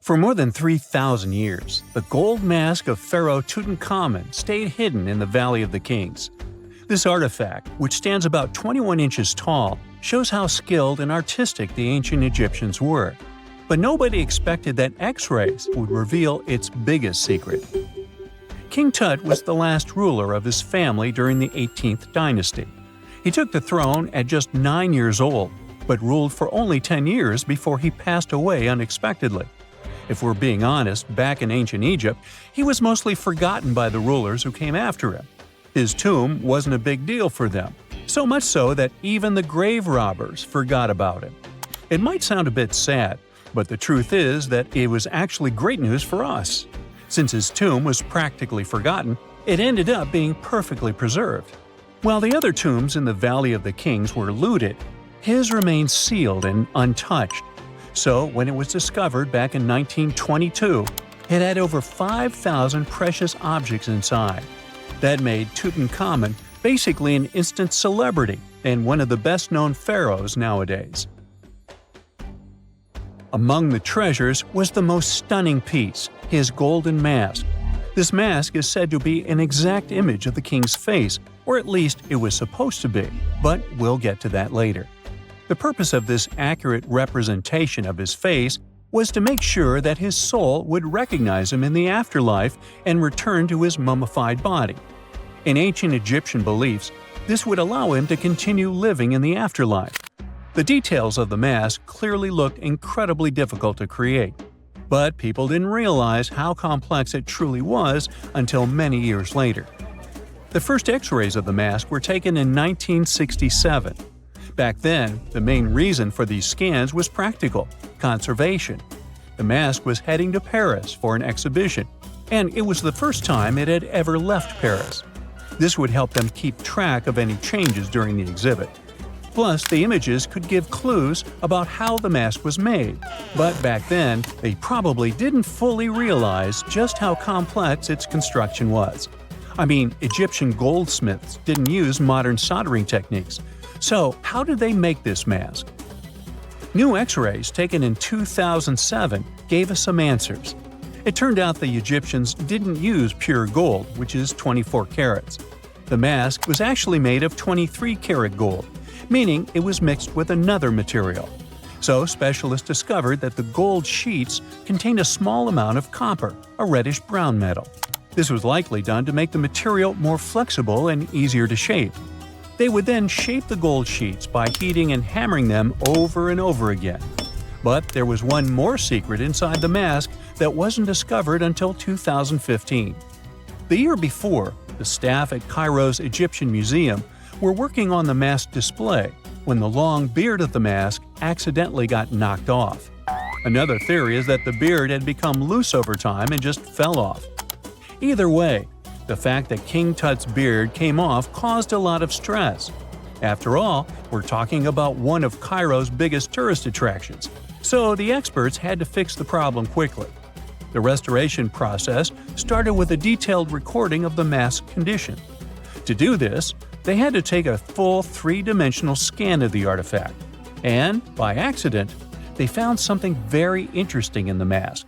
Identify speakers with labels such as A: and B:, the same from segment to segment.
A: For more than 3,000 years, the gold mask of Pharaoh Tutankhamun stayed hidden in the Valley of the Kings. This artifact, which stands about 21 inches tall, shows how skilled and artistic the ancient Egyptians were. But nobody expected that X-rays would reveal its biggest secret. King Tut was the last ruler of his family during the 18th dynasty. He took the throne at just 9 years old, but ruled for only 10 years before he passed away unexpectedly. If we're being honest, back in ancient Egypt, he was mostly forgotten by the rulers who came after him. His tomb wasn't a big deal for them, so much so that even the grave robbers forgot about him. It might sound a bit sad, but the truth is that it was actually great news for us. Since his tomb was practically forgotten, it ended up being perfectly preserved. While the other tombs in the Valley of the Kings were looted, his remained sealed and untouched. So, when it was discovered back in 1922, it had over 5,000 precious objects inside. That made Tutankhamun basically an instant celebrity and one of the best-known pharaohs nowadays. Among the treasures was the most stunning piece, his golden mask. This mask is said to be an exact image of the king's face, or at least it was supposed to be, but we'll get to that later. The purpose of this accurate representation of his face was to make sure that his soul would recognize him in the afterlife and return to his mummified body. In ancient Egyptian beliefs, this would allow him to continue living in the afterlife. The details of the mask clearly looked incredibly difficult to create, but people didn't realize how complex it truly was until many years later. The first X-rays of the mask were taken in 1967. Back then, the main reason for these scans was practical – conservation. The mask was heading to Paris for an exhibition, and it was the first time it had ever left Paris. This would help them keep track of any changes during the exhibit. Plus, the images could give clues about how the mask was made, but back then, they probably didn't fully realize just how complex its construction was. I mean, Egyptian goldsmiths didn't use modern soldering techniques. So, how did they make this mask? New X-rays taken in 2007 gave us some answers. It turned out the Egyptians didn't use pure gold, which is 24 carats. The mask was actually made of 23-karat gold, meaning it was mixed with another material. So, specialists discovered that the gold sheets contained a small amount of copper, a reddish-brown metal. This was likely done to make the material more flexible and easier to shape. They would then shape the gold sheets by heating and hammering them over and over again. But there was one more secret inside the mask that wasn't discovered until 2015. The year before, the staff at Cairo's Egyptian Museum were working on the mask display when the long beard of the mask accidentally got knocked off. Another theory is that the beard had become loose over time and just fell off. Either way, the fact that King Tut's beard came off caused a lot of stress. After all, we're talking about one of Cairo's biggest tourist attractions, so the experts had to fix the problem quickly. The restoration process started with a detailed recording of the mask's condition. To do this, they had to take a full three-dimensional scan of the artifact. And, by accident, they found something very interesting in the mask.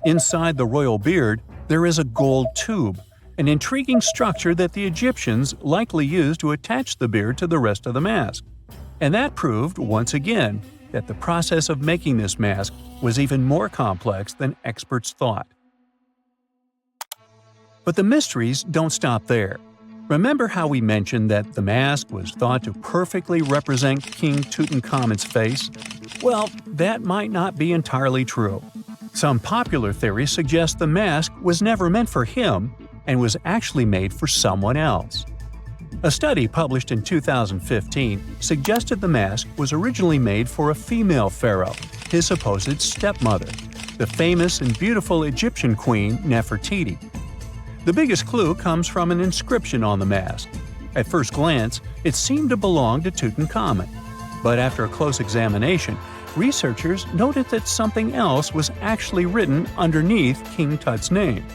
A: Inside the royal beard, there is a gold tube, an intriguing structure that the Egyptians likely used to attach the beard to the rest of the mask. And that proved, once again, that the process of making this mask was even more complex than experts thought. But the mysteries don't stop there. Remember how we mentioned that the mask was thought to perfectly represent King Tutankhamun's face? Well, that might not be entirely true. Some popular theories suggest the mask was never meant for him and was actually made for someone else. A study published in 2015 suggested the mask was originally made for a female pharaoh, his supposed stepmother, the famous and beautiful Egyptian queen Nefertiti. The biggest clue comes from an inscription on the mask. At first glance, it seemed to belong to Tutankhamun, but after a close examination, researchers noted that something else was actually written underneath King Tut's name.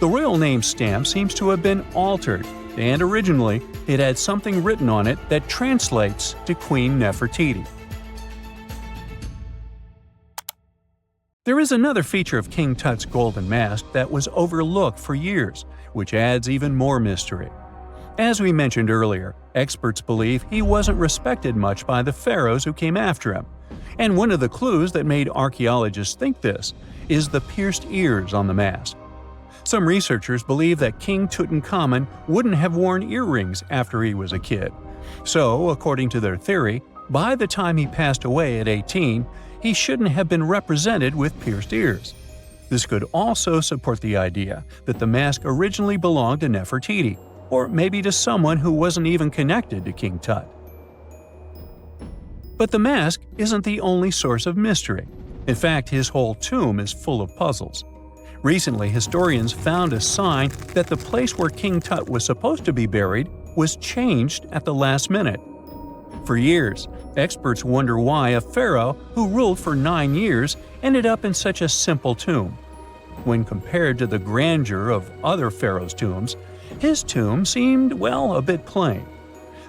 A: The royal name stamp seems to have been altered, and originally it had something written on it that translates to Queen Nefertiti. There is another feature of King Tut's golden mask that was overlooked for years, which adds even more mystery. As we mentioned earlier, experts believe he wasn't respected much by the pharaohs who came after him. And one of the clues that made archaeologists think this is the pierced ears on the mask. Some researchers believe that King Tutankhamun wouldn't have worn earrings after he was a kid. So, according to their theory, by the time he passed away at 18, he shouldn't have been represented with pierced ears. This could also support the idea that the mask originally belonged to Nefertiti, or maybe to someone who wasn't even connected to King Tut. But the mask isn't the only source of mystery. In fact, his whole tomb is full of puzzles. Recently, historians found a sign that the place where King Tut was supposed to be buried was changed at the last minute. For years, experts wonder why a pharaoh who ruled for 9 years ended up in such a simple tomb. When compared to the grandeur of other pharaohs' tombs, his tomb seemed, well, a bit plain.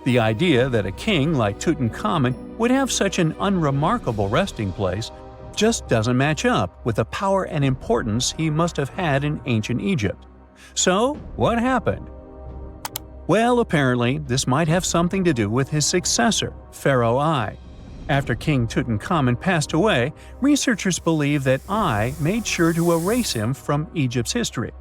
A: The idea that a king like Tutankhamun would have such an unremarkable resting place just doesn't match up with the power and importance he must have had in ancient Egypt. So, what happened? Well, apparently, this might have something to do with his successor, Pharaoh I. After King Tutankhamun passed away, researchers believe that I made sure to erase him from Egypt's history.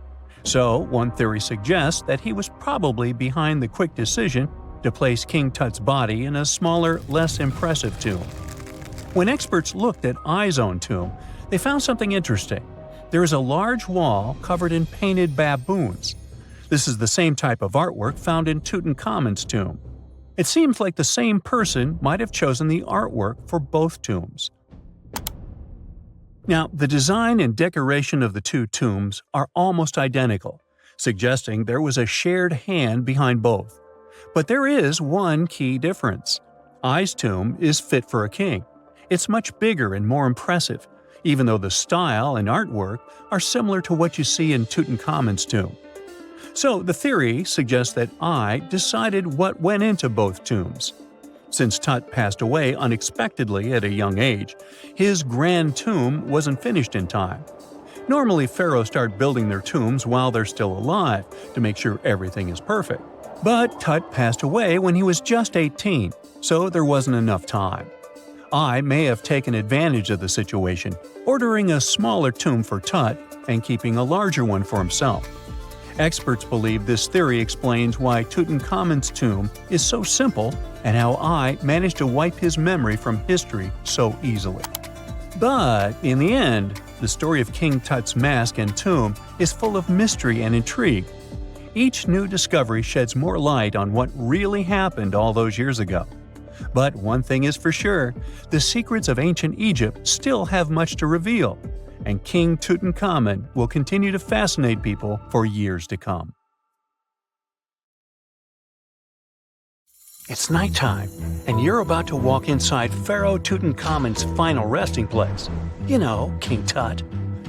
A: So, one theory suggests that he was probably behind the quick decision to place King Tut's body in a smaller, less impressive tomb. When experts looked at I's own tomb, they found something interesting. There is a large wall covered in painted baboons. This is the same type of artwork found in Tutankhamun's tomb. It seems like the same person might have chosen the artwork for both tombs. Now, the design and decoration of the two tombs are almost identical, suggesting there was a shared hand behind both. But there is one key difference. I's tomb is fit for a king. It's much bigger and more impressive, even though the style and artwork are similar to what you see in Tutankhamun's tomb. So the theory suggests that I decided what went into both tombs. Since Tut passed away unexpectedly at a young age, his grand tomb wasn't finished in time. Normally, pharaohs start building their tombs while they're still alive to make sure everything is perfect. But Tut passed away when he was just 18, so there wasn't enough time. I may have taken advantage of the situation, ordering a smaller tomb for Tut and keeping a larger one for himself. Experts believe this theory explains why Tutankhamun's tomb is so simple and how I managed to wipe his memory from history so easily. But in the end, the story of King Tut's mask and tomb is full of mystery and intrigue. Each new discovery sheds more light on what really happened all those years ago. But one thing is for sure, the secrets of ancient Egypt still have much to reveal, and King Tutankhamun will continue to fascinate people for years to come. It's nighttime, and you're about to walk inside Pharaoh Tutankhamun's final resting place. You know, King Tut.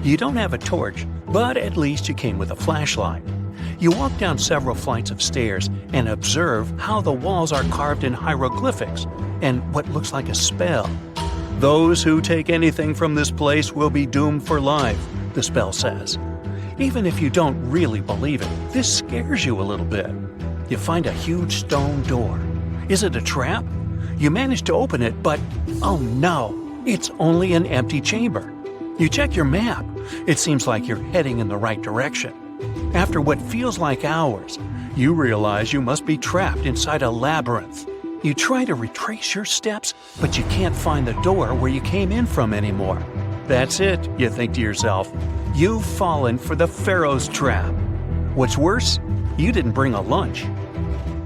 A: You don't have a torch, but at least you came with a flashlight. You walk down several flights of stairs and observe how the walls are carved in hieroglyphics and what looks like a spell. Those who take anything from this place will be doomed for life, the spell says. Even if you don't really believe it, this scares you a little bit. You find a huge stone door. Is it a trap? You manage to open it, but oh no, it's only an empty chamber. You check your map. It seems like you're heading in the right direction. After what feels like hours, you realize you must be trapped inside a labyrinth. You try to retrace your steps, but you can't find the door where you came in from anymore. That's it, you think to yourself. You've fallen for the Pharaoh's trap. What's worse, you didn't bring a lunch.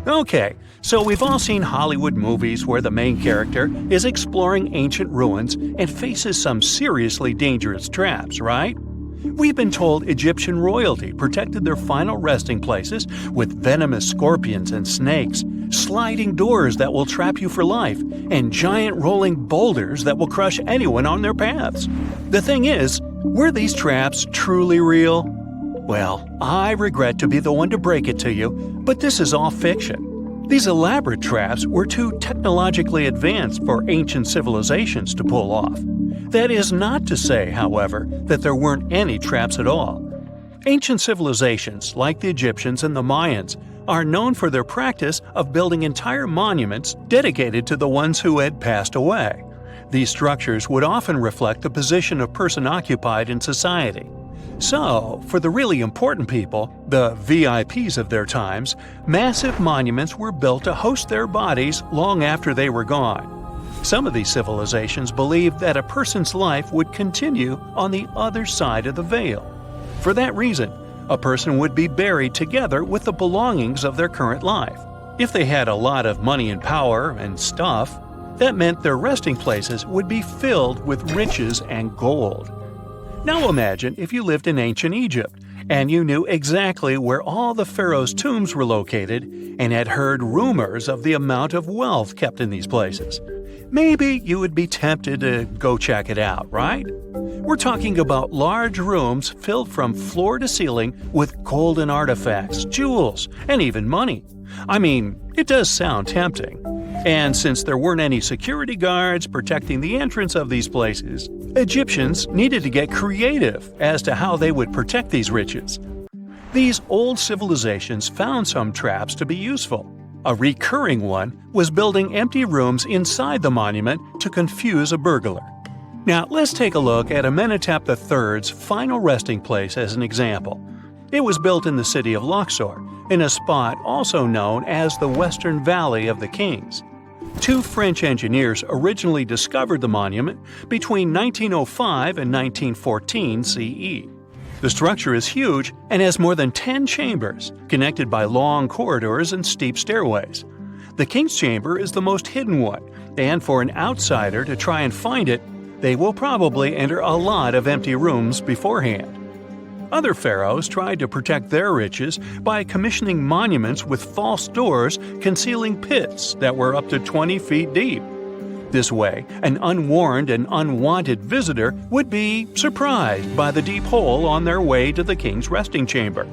A: Okay, so we've all seen Hollywood movies where the main character is exploring ancient ruins and faces some seriously dangerous traps, right? We've been told Egyptian royalty protected their final resting places with venomous scorpions and snakes, sliding doors that will trap you for life, and giant rolling boulders that will crush anyone on their paths. The thing is, were these traps truly real? Well, I regret to be the one to break it to you, but this is all fiction. These elaborate traps were too technologically advanced for ancient civilizations to pull off. That is not to say, however, that there weren't any traps at all. Ancient civilizations, like the Egyptians and the Mayans, are known for their practice of building entire monuments dedicated to the ones who had passed away. These structures would often reflect the position of person occupied in society. So, for the really important people, the VIPs of their times, massive monuments were built to host their bodies long after they were gone. Some of these civilizations believed that a person's life would continue on the other side of the veil. For that reason, a person would be buried together with the belongings of their current life. If they had a lot of money and power and stuff, that meant their resting places would be filled with riches and gold. Now imagine if you lived in ancient Egypt and you knew exactly where all the pharaohs' tombs were located and had heard rumors of the amount of wealth kept in these places. Maybe you would be tempted to go check it out, right? We're talking about large rooms filled from floor to ceiling with golden artifacts, jewels, and even money. I mean, it does sound tempting. And since there weren't any security guards protecting the entrance of these places, Egyptians needed to get creative as to how they would protect these riches. These old civilizations found some traps to be useful. A recurring one was building empty rooms inside the monument to confuse a burglar. Now, let's take a look at Amenhotep III's final resting place as an example. It was built in the city of Luxor, in a spot also known as the Western Valley of the Kings. Two French engineers originally discovered the monument between 1905 and 1914 CE. The structure is huge and has more than 10 chambers, connected by long corridors and steep stairways. The King's Chamber is the most hidden one, and for an outsider to try and find it, they will probably enter a lot of empty rooms beforehand. Other pharaohs tried to protect their riches by commissioning monuments with false doors concealing pits that were up to 20 feet deep. This way, an unwarned and unwanted visitor would be surprised by the deep hole on their way to the king's resting chamber.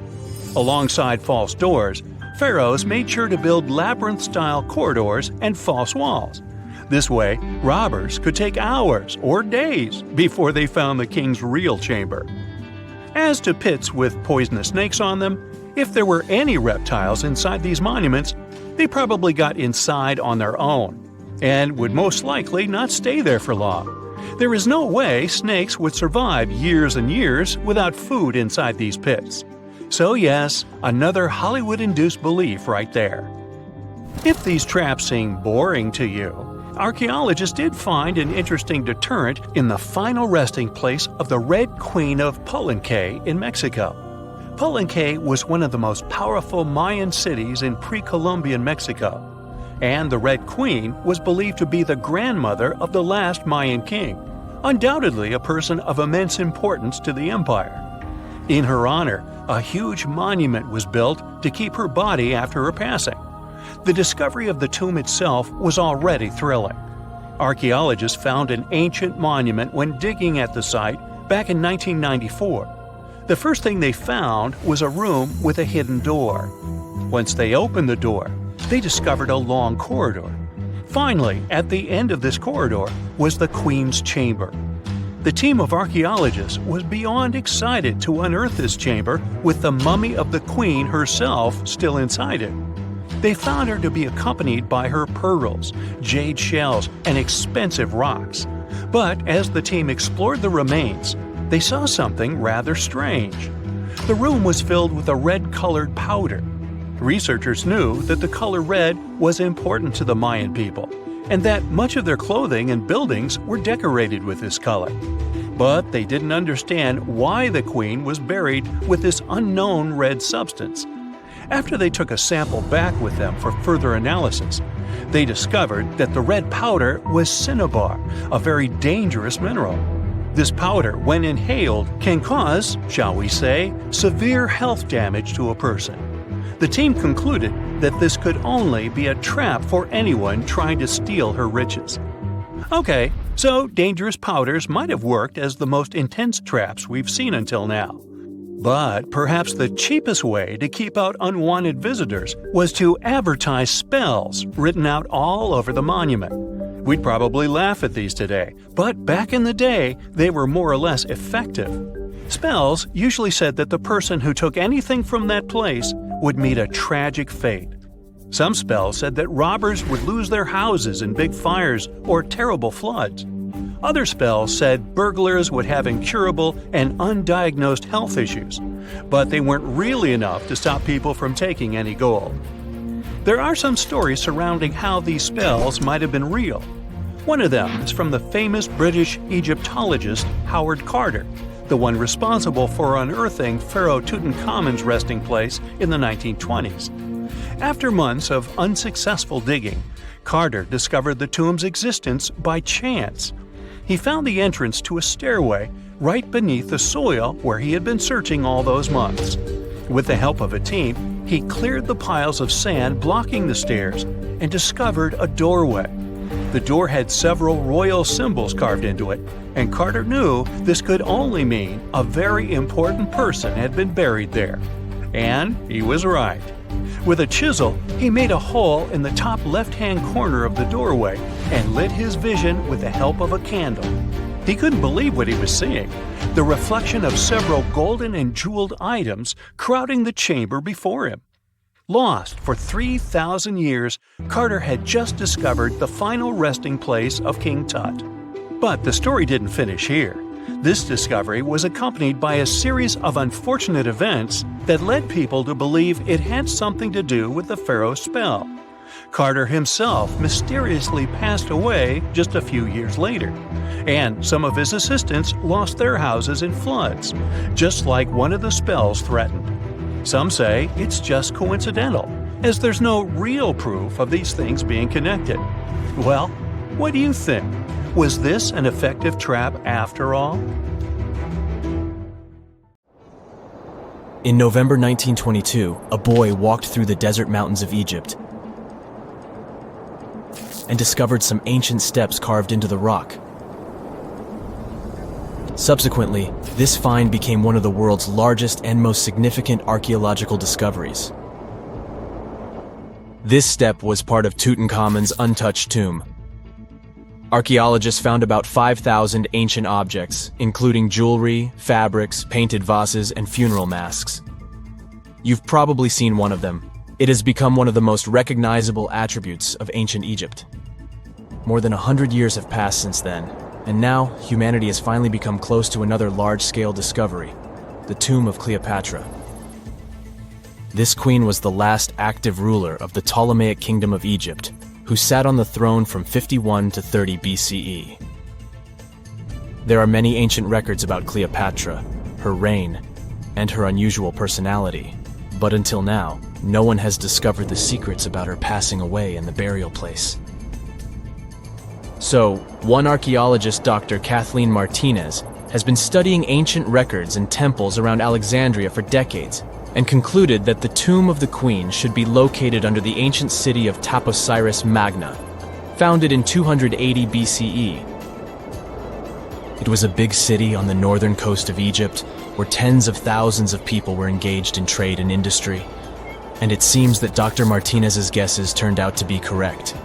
A: Alongside false doors, pharaohs made sure to build labyrinth-style corridors and false walls. This way, robbers could take hours or days before they found the king's real chamber. As to pits with poisonous snakes on them, if there were any reptiles inside these monuments, they probably got inside on their own and would most likely not stay there for long. There is no way snakes would survive years and years without food inside these pits. So yes, another Hollywood-induced belief right there. If these traps seem boring to you, archaeologists did find an interesting deterrent in the final resting place of the Red Queen of Palenque in Mexico. Palenque was one of the most powerful Mayan cities in pre-Columbian Mexico, and the Red Queen was believed to be the grandmother of the last Mayan king, undoubtedly a person of immense importance to the empire. In her honor, a huge monument was built to keep her body after her passing. The discovery of the tomb itself was already thrilling. Archaeologists found an ancient monument when digging at the site back in 1994. The first thing they found was a room with a hidden door. Once they opened the door, they discovered a long corridor. Finally, at the end of this corridor was the Queen's chamber. The team of archaeologists was beyond excited to unearth this chamber with the mummy of the Queen herself still inside it. They found her to be accompanied by her pearls, jade shells, and expensive rocks. But as the team explored the remains, they saw something rather strange. The room was filled with a red-colored powder. Researchers knew that the color red was important to the Mayan people, and that much of their clothing and buildings were decorated with this color. But they didn't understand why the queen was buried with this unknown red substance. After they took a sample back with them for further analysis, they discovered that the red powder was cinnabar, a very dangerous mineral. This powder, when inhaled, can cause, shall we say, severe health damage to a person. The team concluded that this could only be a trap for anyone trying to steal her riches. Okay, so dangerous powders might have worked as the most intense traps we've seen until now. But perhaps the cheapest way to keep out unwanted visitors was to advertise spells written out all over the monument. We'd probably laugh at these today, but back in the day, they were more or less effective. Spells usually said that the person who took anything from that place would meet a tragic fate. Some spells said that robbers would lose their houses in big fires or terrible floods. Other spells said burglars would have incurable and undiagnosed health issues, but they weren't really enough to stop people from taking any gold. There are some stories surrounding how these spells might have been real. One of them is from the famous British Egyptologist Howard Carter, the one responsible for unearthing Pharaoh Tutankhamun's resting place in the 1920s. After months of unsuccessful digging, Carter discovered the tomb's existence by chance. He found the entrance to a stairway right beneath the soil where he had been searching all those months. With the help of a team, he cleared the piles of sand blocking the stairs and discovered a doorway. The door had several royal symbols carved into it, and Carter knew this could only mean a very important person had been buried there. And he was right. With a chisel, he made a hole in the top left-hand corner of the doorway and lit his vision with the help of a candle. He couldn't believe what he was seeing, the reflection of several golden and jeweled items crowding the chamber before him. Lost for 3,000 years, Carter had just discovered the final resting place of King Tut. But the story didn't finish here. This discovery was accompanied by a series of unfortunate events that led people to believe it had something to do with the pharaoh's spell. Carter himself mysteriously passed away just a few years later, and some of his assistants lost their houses in floods, just like one of the spells threatened. Some say it's just coincidental, as there's no real proof of these things being connected. Well, what do you think? Was this an effective trap after all?
B: In November 1922, a boy walked through the desert mountains of Egypt and discovered some ancient steps carved into the rock. Subsequently, this find became one of the world's largest and most significant archaeological discoveries. This step was part of Tutankhamun's untouched tomb. Archaeologists found about 5,000 ancient objects, including jewelry, fabrics, painted vases, and funeral masks. You've probably seen one of them. It has become one of the most recognizable attributes of ancient Egypt. More than 100 years have passed since then, and now humanity has finally become close to another large-scale discovery, the tomb of Cleopatra. This queen was the last active ruler of the Ptolemaic Kingdom of Egypt, who sat on the throne from 51 to 30 BCE. There are many ancient records about Cleopatra, her reign, and her unusual personality, but until now, no one has discovered the secrets about her passing away in the burial place. So, one archaeologist, Dr. Kathleen Martinez, has been studying ancient records and temples around Alexandria for decades, and concluded that the tomb of the queen should be located under the ancient city of Taposiris Magna, founded in 280 BCE. It was a big city on the northern coast of Egypt, where tens of thousands of people were engaged in trade and industry, and it seems that Dr. Martinez's guesses turned out to be correct.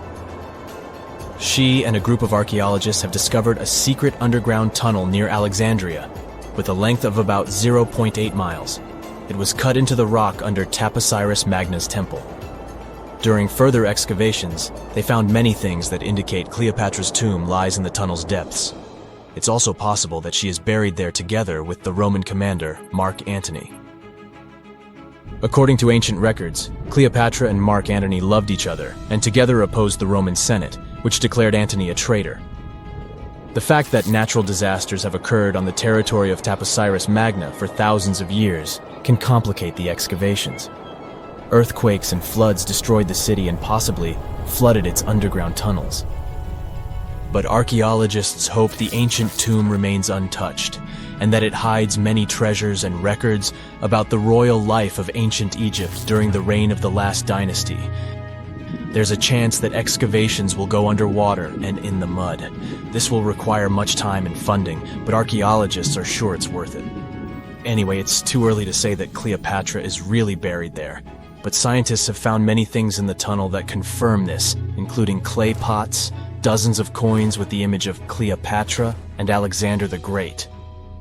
B: She and a group of archaeologists have discovered a secret underground tunnel near Alexandria, with a length of about 0.8 miles. It was cut into the rock under Taposiris Magna's temple. During further excavations, they found many things that indicate Cleopatra's tomb lies in the tunnel's depths. It's also possible that she is buried there together with the Roman commander, Mark Antony. According to ancient records, Cleopatra and Mark Antony loved each other and together opposed the Roman Senate, which declared Antony a traitor. The fact that natural disasters have occurred on the territory of Taposiris Magna for thousands of years can complicate the excavations. Earthquakes and floods destroyed the city and possibly flooded its underground tunnels. But archaeologists hope the ancient tomb remains untouched, and that it hides many treasures and records about the royal life of ancient Egypt during the reign of the last dynasty. There's a chance that excavations will go underwater and in the mud. This will require much time and funding, but archaeologists are sure it's worth it. Anyway, it's too early to say that Cleopatra is really buried there, but scientists have found many things in the tunnel that confirm this, including clay pots, dozens of coins with the image of Cleopatra and Alexander the Great,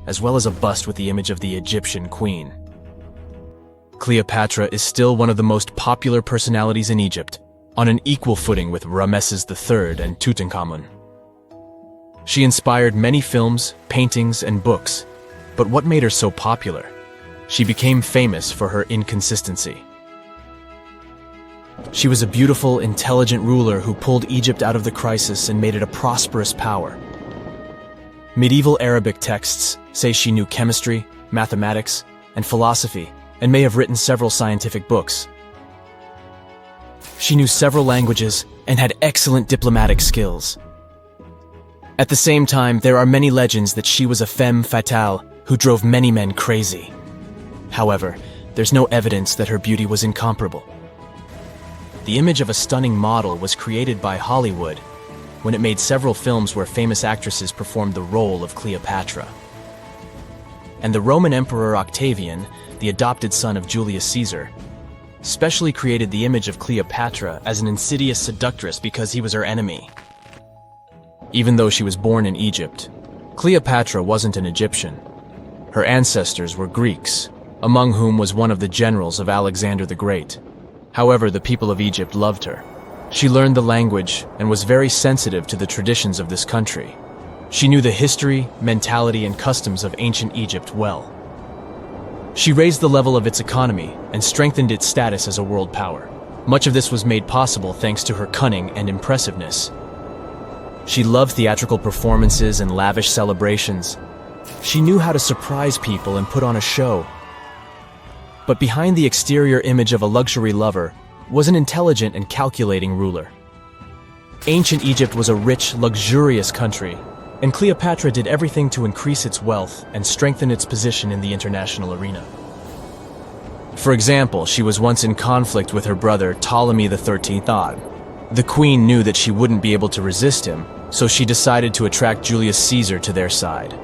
B: as well as a bust with the image of the Egyptian queen. Cleopatra is still one of the most popular personalities in Egypt, on an equal footing with Ramesses III and Tutankhamun. She inspired many films, paintings, and books, but what made her so popular? She became famous for her inconsistency. She was a beautiful, intelligent ruler who pulled Egypt out of the crisis and made it a prosperous power. Medieval Arabic texts say she knew chemistry, mathematics, and philosophy, and may have written several scientific books. She knew several languages and had excellent diplomatic skills. At the same time, there are many legends that she was a femme fatale who drove many men crazy. However, there's no evidence that her beauty was incomparable. The image of a stunning model was created by Hollywood when it made several films where famous actresses performed the role of Cleopatra. And the Roman Emperor Octavian, the adopted son of Julius Caesar, specially created the image of Cleopatra as an insidious seductress because he was her enemy. Even though she was born in Egypt, Cleopatra wasn't an Egyptian. Her ancestors were Greeks, among whom was one of the generals of Alexander the Great. However, the people of Egypt loved her. She learned the language and was very sensitive to the traditions of this country. She knew the history, mentality, and customs of ancient Egypt well. She raised the level of its economy and strengthened its status as a world power. Much of this was made possible thanks to her cunning and impressiveness. She loved theatrical performances and lavish celebrations. She knew how to surprise people and put on a show. But behind the exterior image of a luxury lover was an intelligent and calculating ruler. Ancient Egypt was a rich, luxurious country, and Cleopatra did everything to increase its wealth and strengthen its position in the international arena. For example, she was once in conflict with her brother Ptolemy XIII. The queen knew that she wouldn't be able to resist him, so she decided to attract Julius Caesar to their side.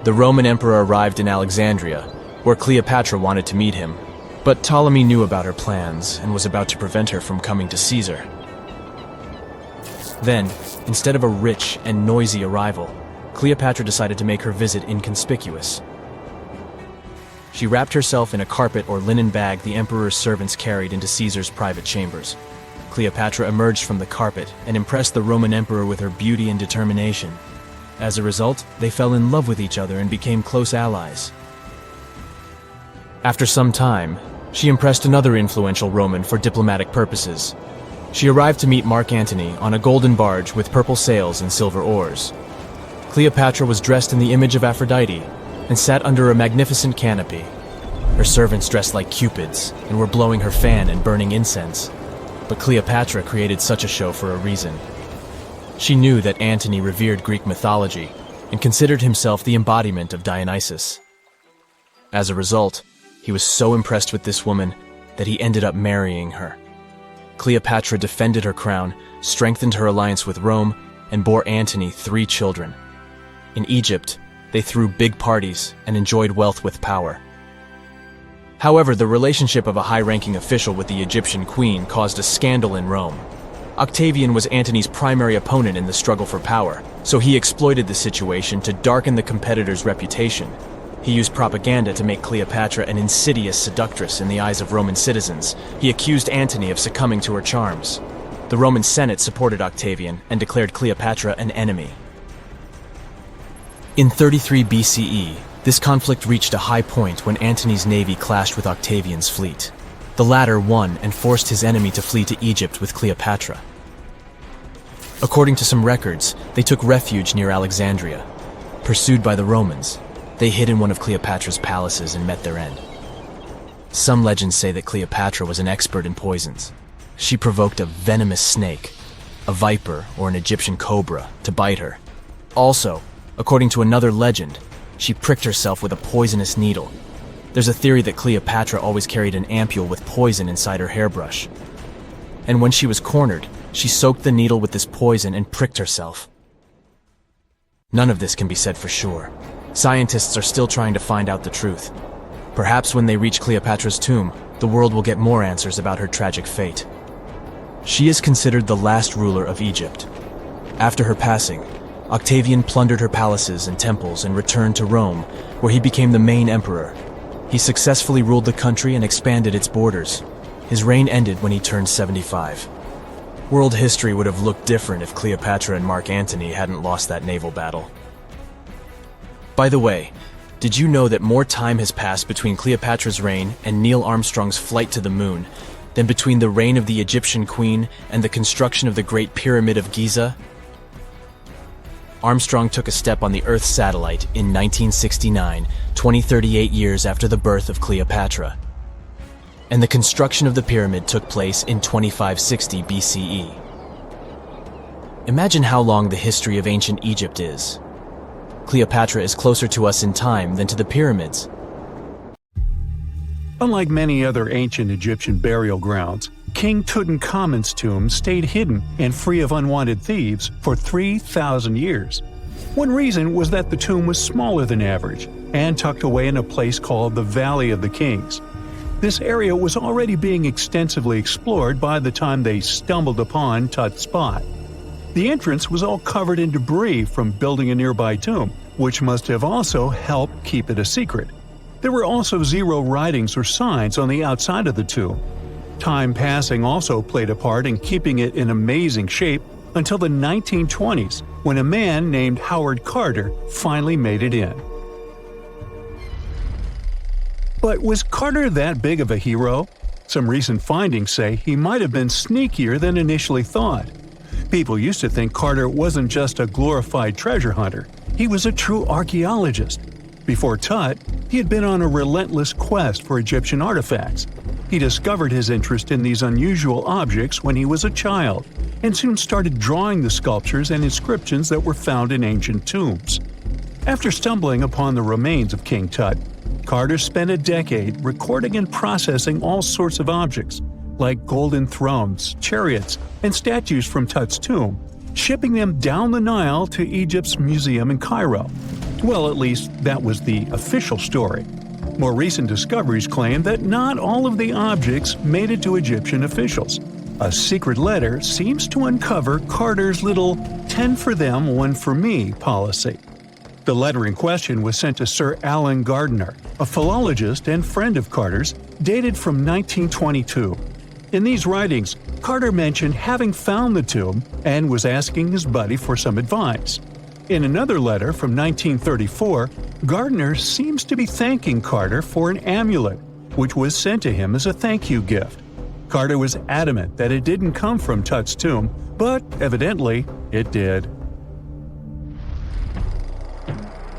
B: The Roman emperor arrived in Alexandria, where Cleopatra wanted to meet him, but Ptolemy knew about her plans and was about to prevent her from coming to Caesar. Then, instead of a rich and noisy arrival, Cleopatra decided to make her visit inconspicuous. She wrapped herself in a carpet or linen bag the emperor's servants carried into Caesar's private chambers. Cleopatra emerged from the carpet and impressed the Roman emperor with her beauty and determination. As a result, they fell in love with each other and became close allies. After some time, she impressed another influential Roman for diplomatic purposes. She arrived to meet Mark Antony on a golden barge with purple sails and silver oars. Cleopatra was dressed in the image of Aphrodite and sat under a magnificent canopy. Her servants dressed like cupids and were blowing her fan and burning incense. But Cleopatra created such a show for a reason. She knew that Antony revered Greek mythology and considered himself the embodiment of Dionysus. As a result, he was so impressed with this woman that he ended up marrying her. Cleopatra defended her crown, strengthened her alliance with Rome, and bore Antony 3 children. In Egypt, they threw big parties and enjoyed wealth with power. However, the relationship of a high-ranking official with the Egyptian queen caused a scandal in Rome. Octavian was Antony's primary opponent in the struggle for power, so he exploited the situation to darken the competitor's reputation. He used propaganda to make Cleopatra an insidious seductress in the eyes of Roman citizens. He accused Antony of succumbing to her charms. The Roman Senate supported Octavian and declared Cleopatra an enemy. In 33 BCE, this conflict reached a high point when Antony's navy clashed with Octavian's fleet. The latter won and forced his enemy to flee to Egypt with Cleopatra. According to some records, they took refuge near Alexandria. Pursued by the Romans, they hid in one of Cleopatra's palaces and met their end. Some legends say that Cleopatra was an expert in poisons. She provoked a venomous snake, a viper or an Egyptian cobra, to bite her. Also, according to another legend, she pricked herself with a poisonous needle. There's a theory that Cleopatra always carried an ampule with poison inside her hairbrush. And when she was cornered, she soaked the needle with this poison and pricked herself. None of this can be said for sure. Scientists are still trying to find out the truth. Perhaps when they reach Cleopatra's tomb, the world will get more answers about her tragic fate. She is considered the last ruler of Egypt. After her passing, Octavian plundered her palaces and temples and returned to Rome, where he became the main emperor. He successfully ruled the country and expanded its borders. His reign ended when he turned 75. World history would have looked different if Cleopatra and Mark Antony hadn't lost that naval battle. By the way, did you know that more time has passed between Cleopatra's reign and Neil Armstrong's flight to the moon than between the reign of the Egyptian queen and the construction of the Great Pyramid of Giza? Armstrong took a step on the Earth satellite in 1969, 38 years after the birth of Cleopatra. And the construction of the pyramid took place in 2560 BCE. Imagine how long the history of ancient Egypt is. Cleopatra is closer to us in time than to the pyramids.
A: Unlike many other ancient Egyptian burial grounds, King Tutankhamun's tomb stayed hidden and free of unwanted thieves for 3,000 years. One reason was that the tomb was smaller than average and tucked away in a place called the Valley of the Kings. This area was already being extensively explored by the time they stumbled upon Tut's spot. The entrance was all covered in debris from building a nearby tomb, which must have also helped keep it a secret. There were also zero writings or signs on the outside of the tomb. Time passing also played a part in keeping it in amazing shape until the 1920s, when a man named Howard Carter finally made it in. But was Carter that big of a hero? Some recent findings say he might have been sneakier than initially thought. People used to think Carter wasn't just a glorified treasure hunter, he was a true archaeologist. Before Tut, he had been on a relentless quest for Egyptian artifacts. He discovered his interest in these unusual objects when he was a child, and soon started drawing the sculptures and inscriptions that were found in ancient tombs. After stumbling upon the remains of King Tut, Carter spent a decade recording and processing all sorts of objects, like golden thrones, chariots, and statues from Tut's tomb, shipping them down the Nile to Egypt's museum in Cairo. Well, at least that was the official story. More recent discoveries claim that not all of the objects made it to Egyptian officials. A secret letter seems to uncover Carter's little 10 for them, 1 for me policy. The letter in question was sent to Sir Alan Gardiner, a philologist and friend of Carter's, dated from 1922. In these writings, Carter mentioned having found the tomb and was asking his buddy for some advice. In another letter from 1934, Gardiner seems to be thanking Carter for an amulet, which was sent to him as a thank you gift. Carter was adamant that it didn't come from Tut's tomb, but evidently it did.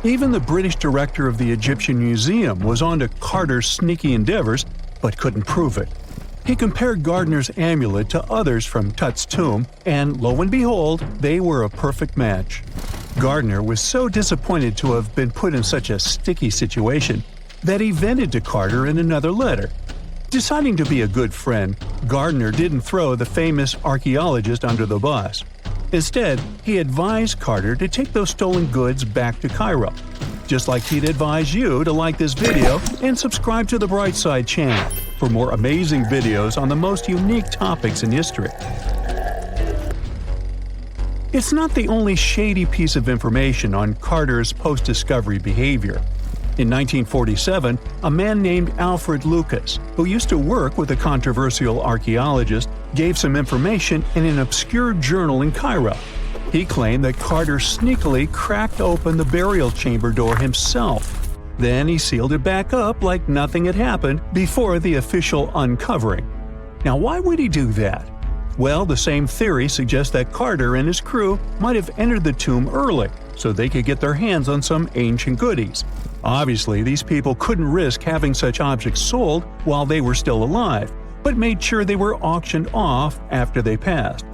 A: Even the British director of the Egyptian Museum was onto Carter's sneaky endeavors, but couldn't prove it. He compared Gardiner's amulet to others from Tut's tomb, and lo and behold, they were a perfect match. Gardiner was so disappointed to have been put in such a sticky situation that he vented to Carter in another letter. Deciding to be a good friend, Gardiner didn't throw the famous archaeologist under the bus. Instead, he advised Carter to take those stolen goods back to Cairo, just like he'd advise you to like this video and subscribe to the Brightside channel for more amazing videos on the most unique topics in history. It's not the only shady piece of information on Carter's post-discovery behavior. In 1947, a man named Alfred Lucas, who used to work with a controversial archaeologist, gave some information in an obscure journal in Cairo. He claimed that Carter sneakily cracked open the burial chamber door himself. Then he sealed it back up like nothing had happened before the official uncovering. Now, why would he do that? Well, the same theory suggests that Carter and his crew might have entered the tomb early so they could get their hands on some ancient goodies. Obviously, these people couldn't risk having such objects sold while they were still alive, but made sure they were auctioned off after they passed.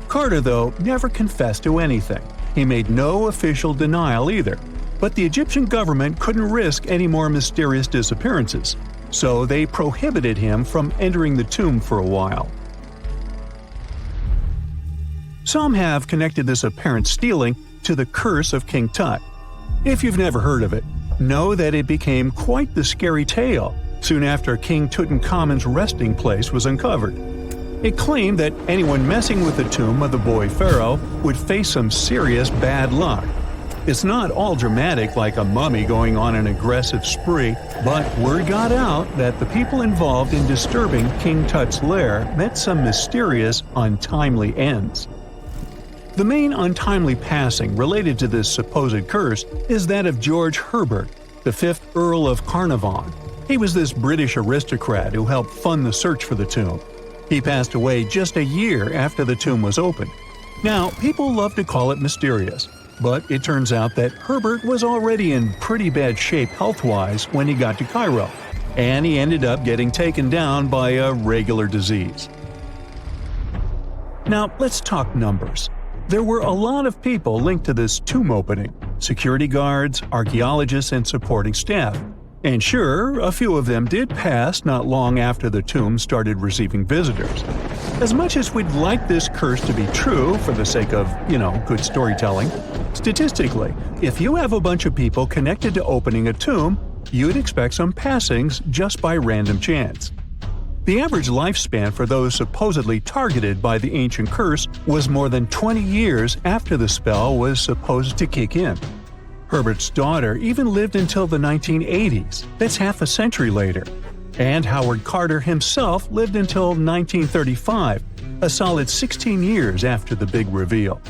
A: Carter, though, never confessed to anything. He made no official denial either, but the Egyptian government couldn't risk any more mysterious disappearances, so they prohibited him from entering the tomb for a while. Some have connected this apparent stealing to the curse of King Tut. If you've never heard of it, know that it became quite the scary tale soon after King Tutankhamun's resting place was uncovered. It claimed that anyone messing with the tomb of the boy pharaoh would face some serious bad luck. It's not all dramatic like a mummy going on an aggressive spree, but word got out that the people involved in disturbing King Tut's lair met some mysterious, untimely ends. The main untimely passing related to this supposed curse is that of George Herbert, the 5th Earl of Carnarvon. He was this British aristocrat who helped fund the search for the tomb. He passed away just a year after the tomb was opened. Now, people love to call it mysterious, but it turns out that Herbert was already in pretty bad shape health-wise when he got to Cairo, and he ended up getting taken down by a regular disease. Now, let's talk numbers. There were a lot of people linked to this tomb opening: security guards, archaeologists, and supporting staff. And sure, a few of them did pass not long after the tomb started receiving visitors. As much as we'd like this curse to be true for the sake of, good storytelling, statistically, if you have a bunch of people connected to opening a tomb, you'd expect some passings just by random chance. The average lifespan for those supposedly targeted by the ancient curse was more than 20 years after the spell was supposed to kick in. Herbert's daughter even lived until the 1980s, that's half a century later. And Howard Carter himself lived until 1935, a solid 16 years after the big reveal.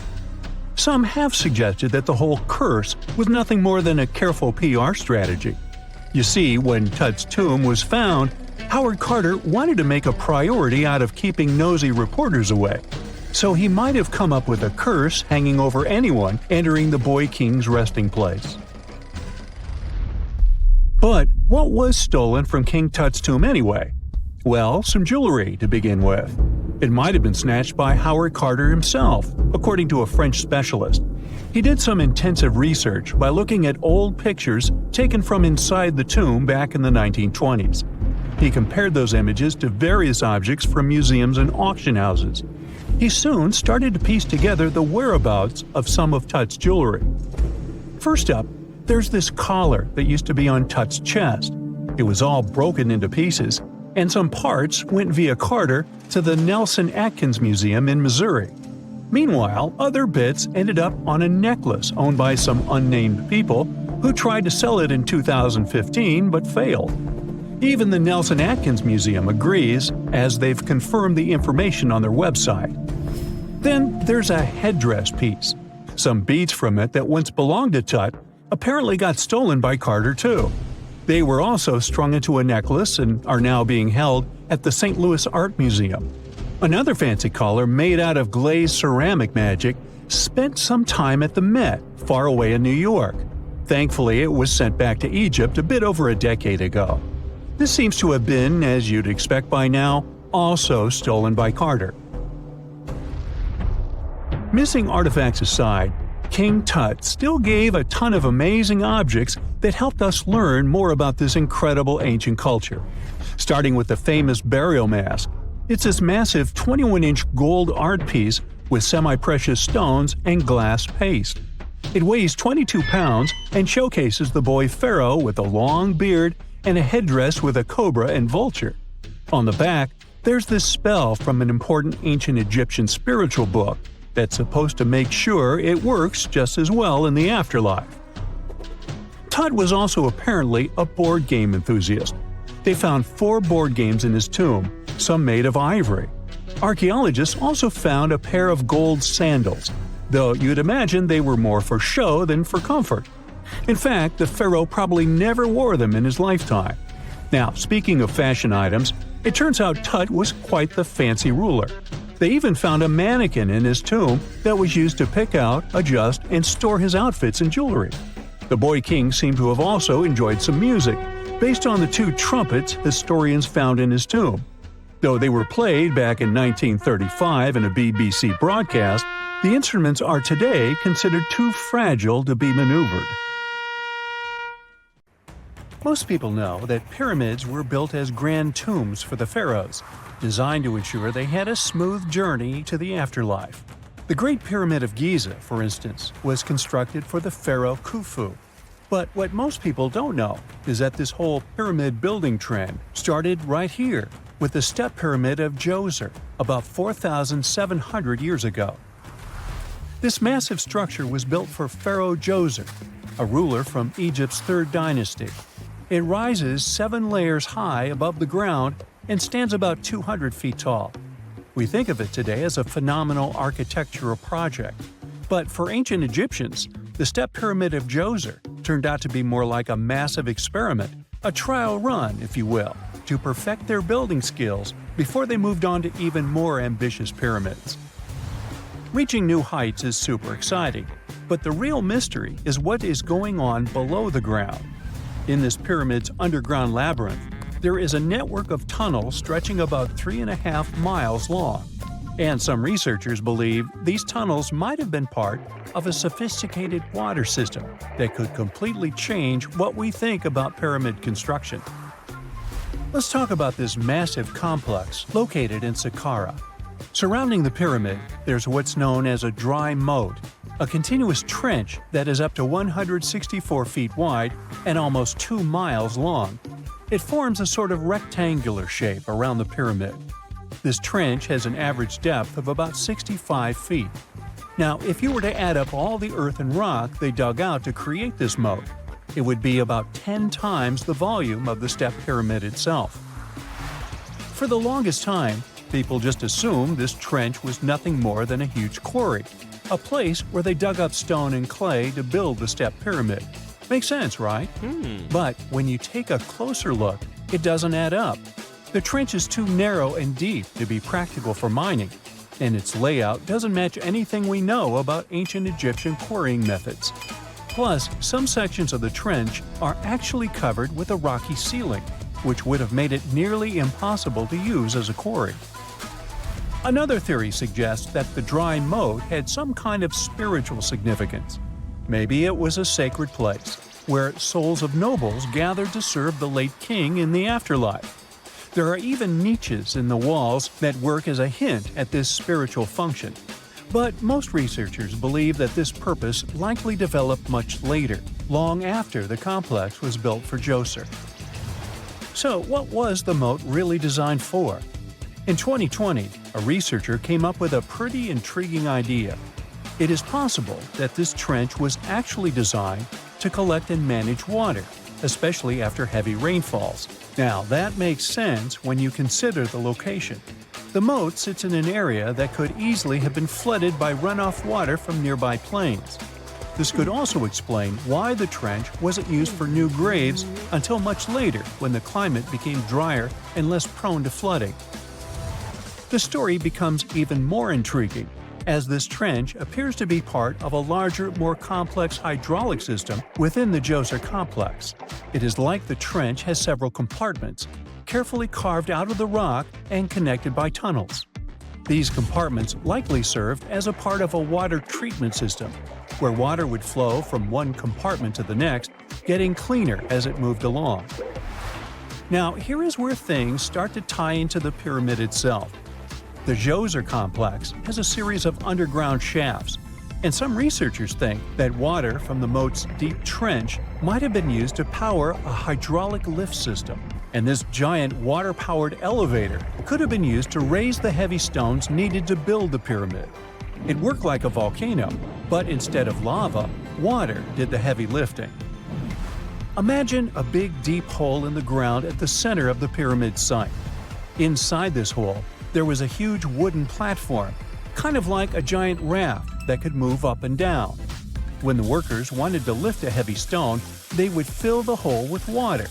A: Some have suggested that the whole curse was nothing more than a careful PR strategy. You see, when Tut's tomb was found, Howard Carter wanted to make a priority out of keeping nosy reporters away. So he might have come up with a curse hanging over anyone entering the boy king's resting place. But what was stolen from King Tut's tomb anyway? Well, some jewelry to begin with. It might have been snatched by Howard Carter himself, according to a French specialist. He did some intensive research by looking at old pictures taken from inside the tomb back in the 1920s. He compared those images to various objects from museums and auction houses. He soon started to piece together the whereabouts of some of Tut's jewelry. First up, there's this collar that used to be on Tut's chest. It was all broken into pieces, and some parts went via Carter to the Nelson Atkins Museum in Missouri. Meanwhile, other bits ended up on a necklace owned by some unnamed people who tried to sell it in 2015 but failed. Even the Nelson Atkins Museum agrees, as they've confirmed the information on their website. Then there's a headdress piece. Some beads from it that once belonged to Tut apparently got stolen by Carter too. They were also strung into a necklace and are now being held at the St. Louis Art Museum. Another fancy collar made out of glazed ceramic magic spent some time at the Met, far away in New York. Thankfully, it was sent back to Egypt a bit over a decade ago. This seems to have been, as you'd expect by now, also stolen by Carter. Missing artifacts aside, King Tut still gave a ton of amazing objects that helped us learn more about this incredible ancient culture. Starting with the famous burial mask. It's this massive 21-inch gold art piece with semi-precious stones and glass paste. It weighs 22 pounds and showcases the boy pharaoh with a long beard and a headdress with a cobra and vulture. On the back, there's this spell from an important ancient Egyptian spiritual book that's supposed to make sure it works just as well in the afterlife. Tut was also apparently a board game enthusiast. They found 4 board games in his tomb, some made of ivory. Archaeologists also found a pair of gold sandals, though you'd imagine they were more for show than for comfort. In fact, the pharaoh probably never wore them in his lifetime. Now, speaking of fashion items, it turns out Tut was quite the fancy ruler. They even found a mannequin in his tomb that was used to pick out, adjust, and store his outfits and jewelry. The boy king seemed to have also enjoyed some music, based on the 2 trumpets historians found in his tomb. Though they were played back in 1935 in a BBC broadcast, the instruments are today considered too fragile to be maneuvered. Most people know that pyramids were built as grand tombs for the pharaohs, designed to ensure they had a smooth journey to the afterlife. The Great Pyramid of Giza, for instance, was constructed for the pharaoh Khufu. But what most people don't know is that this whole pyramid building trend started right here, with the step pyramid of Djoser about 4,700 years ago. This massive structure was built for Pharaoh Djoser, a ruler from Egypt's 3rd dynasty. It rises 7 layers high above the ground and stands about 200 feet tall. We think of it today as a phenomenal architectural project, but for ancient Egyptians, the step pyramid of Djoser turned out to be more like a massive experiment, a trial run, if you will, to perfect their building skills before they moved on to even more ambitious pyramids. Reaching new heights is super exciting, but the real mystery is what is going on below the ground. In this pyramid's underground labyrinth, there is a network of tunnels stretching about 3.5 miles long, and some researchers believe these tunnels might have been part of a sophisticated water system that could completely change what we think about pyramid construction. Let's talk about this massive complex located in Saqqara. Surrounding the pyramid, there's what's known as a dry moat, a continuous trench that is up to 164 feet wide and almost 2 miles long. It forms a sort of rectangular shape around the pyramid. This trench has an average depth of about 65 feet. Now, if you were to add up all the earth and rock they dug out to create this moat, it would be about 10 times the volume of the step pyramid itself. For the longest time, people just assumed this trench was nothing more than a huge quarry, a place where they dug up stone and clay to build the step pyramid. Makes sense, right? But when you take a closer look, it doesn't add up. The trench is too narrow and deep to be practical for mining, and its layout doesn't match anything we know about ancient Egyptian quarrying methods. Plus, some sections of the trench are actually covered with a rocky ceiling, which would have made it nearly impossible to use as a quarry. Another theory suggests that the dry moat had some kind of spiritual significance. Maybe it was a sacred place, where souls of nobles gathered to serve the late king in the afterlife. There are even niches in the walls that work as a hint at this spiritual function. But most researchers believe that this purpose likely developed much later, long after the complex was built for Djoser. So, what was the moat really designed for? In 2020, a researcher came up with a pretty intriguing idea. It is possible that this trench was actually designed to collect and manage water, especially after heavy rainfalls. Now, that makes sense when you consider the location. The moat sits in an area that could easily have been flooded by runoff water from nearby plains. This could also explain why the trench wasn't used for new graves until much later when the climate became drier and less prone to flooding. The story becomes even more intriguing, as this trench appears to be part of a larger, more complex hydraulic system within the Djoser complex. It is like the trench has several compartments, carefully carved out of the rock and connected by tunnels. These compartments likely served as a part of a water treatment system, where water would flow from one compartment to the next, getting cleaner as it moved along. Now, here is where things start to tie into the pyramid itself. The Djoser complex has a series of underground shafts, and some researchers think that water from the moat's deep trench might have been used to power a hydraulic lift system, and this giant water-powered elevator could have been used to raise the heavy stones needed to build the pyramid. It worked like a volcano, but instead of lava, water did the heavy lifting. Imagine a big deep hole in the ground at the center of the pyramid site. Inside this hole, there was a huge wooden platform, kind of like a giant raft that could move up and down. When the workers wanted to lift a heavy stone, they would fill the hole with water.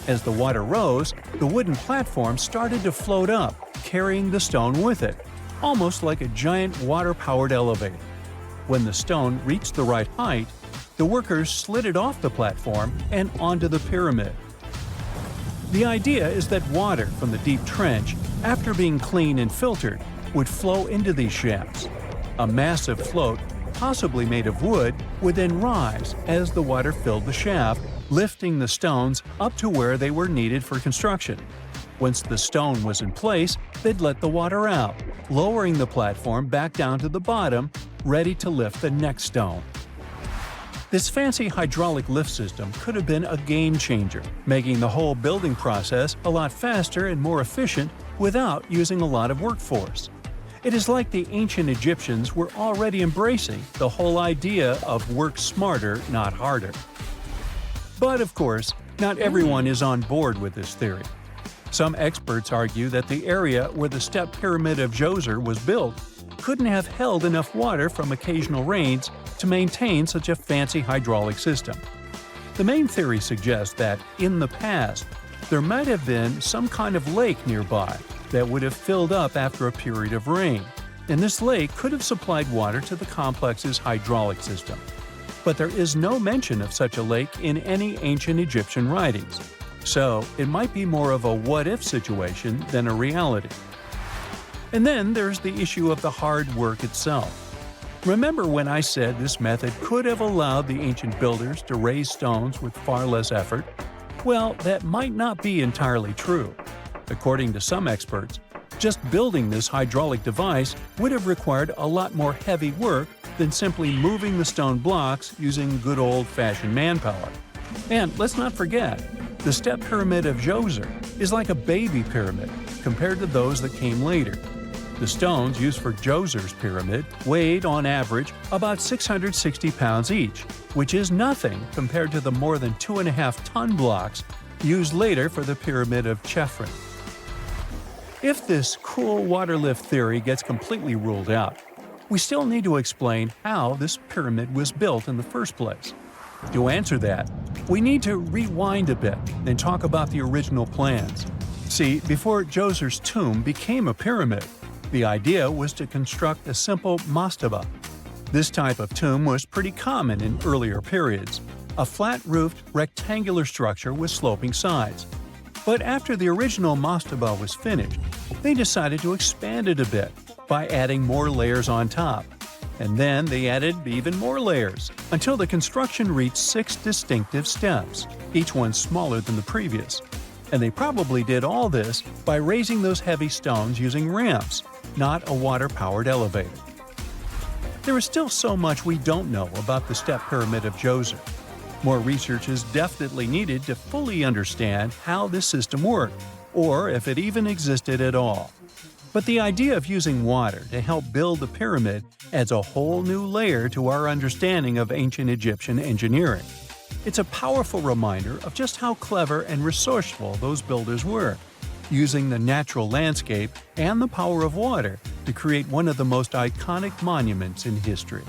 A: As the water rose, the wooden platform started to float up, carrying the stone with it, almost like a giant water-powered elevator. When the stone reached the right height, the workers slid it off the platform and onto the pyramid. The idea is that water from the deep trench, after being cleaned and filtered, would flow into these shafts. A massive float, possibly made of wood, would then rise as the water filled the shaft, lifting the stones up to where they were needed for construction. Once the stone was in place, they'd let the water out, lowering the platform back down to the bottom, ready to lift the next stone. This fancy hydraulic lift system could have been a game changer, making the whole building process a lot faster and more efficient without using a lot of workforce. It is like the ancient Egyptians were already embracing the whole idea of work smarter, not harder. But of course, not everyone is on board with this theory. Some experts argue that the area where the step pyramid of Djoser was built couldn't have held enough water from occasional rains to maintain such a fancy hydraulic system. The main theory suggests that, in the past, there might have been some kind of lake nearby that would have filled up after a period of rain, and this lake could have supplied water to the complex's hydraulic system. But there is no mention of such a lake in any ancient Egyptian writings, so it might be more of a what-if situation than a reality. And then there's the issue of the hard work itself. Remember when I said this method could have allowed the ancient builders to raise stones with far less effort? Well, that might not be entirely true. According to some experts, just building this hydraulic device would have required a lot more heavy work than simply moving the stone blocks using good old-fashioned manpower. And let's not forget, the step pyramid of Djoser is like a baby pyramid compared to those that came later. The stones used for Djoser's pyramid weighed, on average, about 660 pounds each, which is nothing compared to the more than 2.5-ton blocks used later for the pyramid of Chephren. If this cool water lift theory gets completely ruled out, we still need to explain how this pyramid was built in the first place. To answer that, we need to rewind a bit and talk about the original plans. See, before Djoser's tomb became a pyramid, the idea was to construct a simple mastaba. This type of tomb was pretty common in earlier periods, a flat-roofed, rectangular structure with sloping sides. But after the original mastaba was finished, they decided to expand it a bit by adding more layers on top. And then they added even more layers, until the construction reached 6 distinctive steps, each one smaller than the previous. And they probably did all this by raising those heavy stones using ramps, not a water-powered elevator. There is still so much we don't know about the step pyramid of Djoser. More research is definitely needed to fully understand how this system worked, or if it even existed at all. But the idea of using water to help build the pyramid adds a whole new layer to our understanding of ancient Egyptian engineering. It's a powerful reminder of just how clever and resourceful those builders were, using the natural landscape and the power of water to create one of the most iconic monuments in history.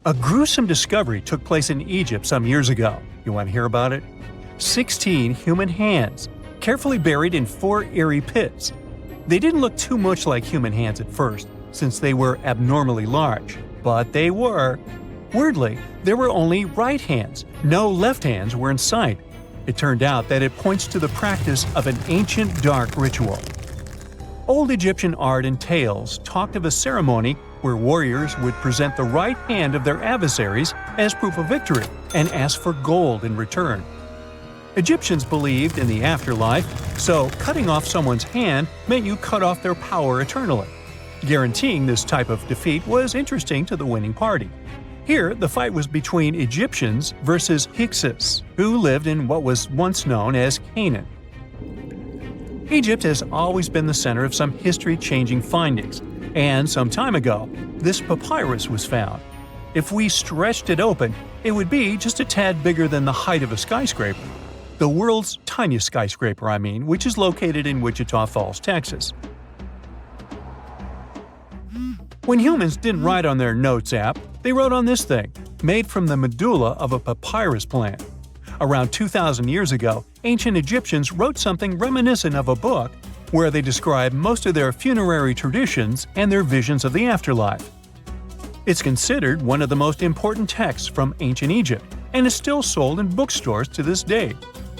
A: A gruesome discovery took place in Egypt some years ago. You want to hear about it? 16 human hands, carefully buried in 4 eerie pits. They didn't look too much like human hands at first, since they were abnormally large, but they were. Weirdly, there were only right hands, no left hands were in sight. It turned out that it points to the practice of an ancient dark ritual. Old Egyptian art and tales talked of a ceremony where warriors would present the right hand of their adversaries as proof of victory and ask for gold in return. Egyptians believed in the afterlife, so cutting off someone's hand meant you cut off their power eternally. Guaranteeing this type of defeat was interesting to the winning party. Here, the fight was between Egyptians versus Hyksos, who lived in what was once known as Canaan. Egypt has always been the center of some history-changing findings, and some time ago, this papyrus was found. If we stretched it open, it would be just a tad bigger than the height of a skyscraper. The world's tiniest skyscraper, which is located in Wichita Falls, Texas. When humans didn't write on their notes app, they wrote on this thing, made from the medulla of a papyrus plant. Around 2,000 years ago, ancient Egyptians wrote something reminiscent of a book where they describe most of their funerary traditions and their visions of the afterlife. It's considered one of the most important texts from ancient Egypt and is still sold in bookstores to this day.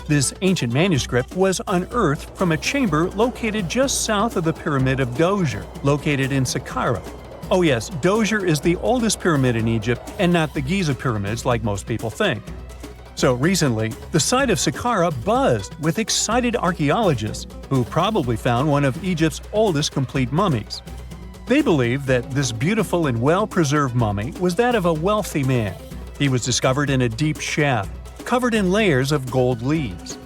A: This ancient manuscript was unearthed from a chamber located just south of the Pyramid of Djoser, located in Saqqara. Oh yes, Djoser is the oldest pyramid in Egypt and not the Giza pyramids like most people think. So recently, the site of Saqqara buzzed with excited archaeologists who probably found one of Egypt's oldest complete mummies. They believe that this beautiful and well-preserved mummy was that of a wealthy man. He was discovered in a deep shaft, covered in layers of gold leaves.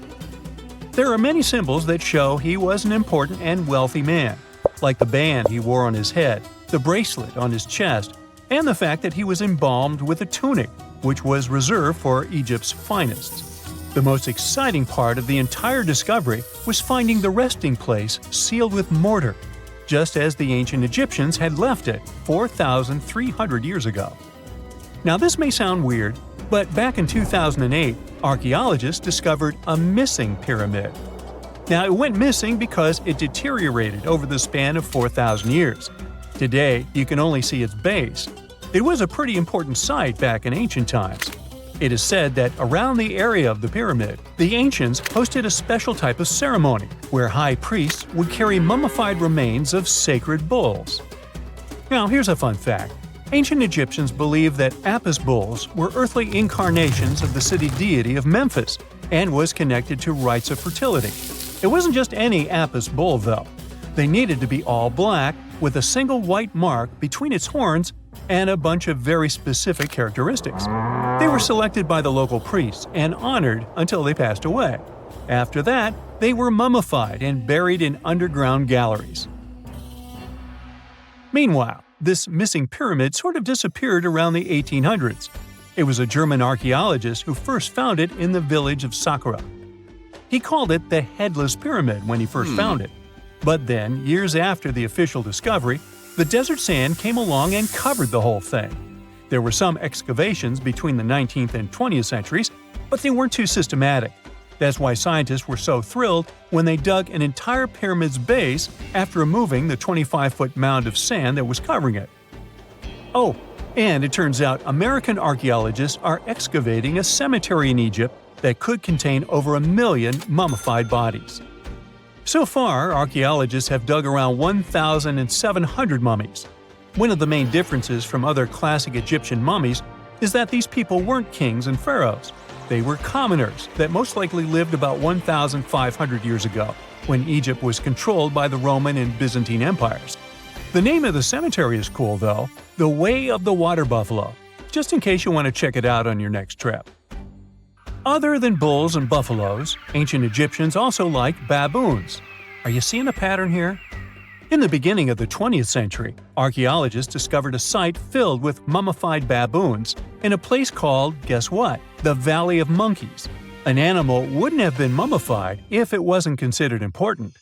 A: There are many symbols that show he was an important and wealthy man, like the band he wore on his head, the bracelet on his chest, and the fact that he was embalmed with a tunic, which was reserved for Egypt's finest. The most exciting part of the entire discovery was finding the resting place sealed with mortar, just as the ancient Egyptians had left it 4,300 years ago. Now this may sound weird, but back in 2008, archaeologists discovered a missing pyramid. Now it went missing because it deteriorated over the span of 4,000 years. Today, you can only see its base. It was a pretty important site back in ancient times. It is said that around the area of the pyramid, the ancients hosted a special type of ceremony where high priests would carry mummified remains of sacred bulls. Now here's a fun fact. Ancient Egyptians believed that Apis bulls were earthly incarnations of the city deity of Memphis and was connected to rites of fertility. It wasn't just any Apis bull, though. They needed to be all black with a single white mark between its horns and a bunch of very specific characteristics. They were selected by the local priests and honored until they passed away. After that, they were mummified and buried in underground galleries. Meanwhile, this missing pyramid sort of disappeared around the 1800s. It was a German archaeologist who first found it in the village of Saqqara. He called it the Headless Pyramid when he first found it. But then, years after the official discovery, the desert sand came along and covered the whole thing. There were some excavations between the 19th and 20th centuries, but they weren't too systematic. That's why scientists were so thrilled when they dug an entire pyramid's base after removing the 25-foot mound of sand that was covering it. Oh, and it turns out American archaeologists are excavating a cemetery in Egypt that could contain over 1 million mummified bodies. So far, archaeologists have dug around 1,700 mummies. One of the main differences from other classic Egyptian mummies is that these people weren't kings and pharaohs. They were commoners that most likely lived about 1,500 years ago, when Egypt was controlled by the Roman and Byzantine empires. The name of the cemetery is cool, though, the Way of the Water Buffalo, just in case you want to check it out on your next trip. Other than bulls and buffaloes, ancient Egyptians also liked baboons. Are you seeing a pattern here? In the beginning of the 20th century, archaeologists discovered a site filled with mummified baboons in a place called, guess what? The Valley of Monkeys. An animal wouldn't have been mummified if it wasn't considered important.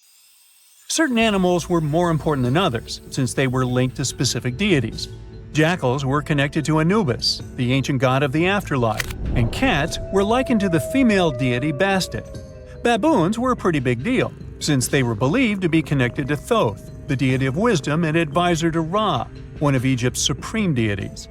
A: Certain animals were more important than others, since they were linked to specific deities. Jackals were connected to Anubis, the ancient god of the afterlife, and cats were likened to the female deity Bastet. Baboons were a pretty big deal, since they were believed to be connected to Thoth, the deity of wisdom and advisor to Ra, one of Egypt's supreme deities.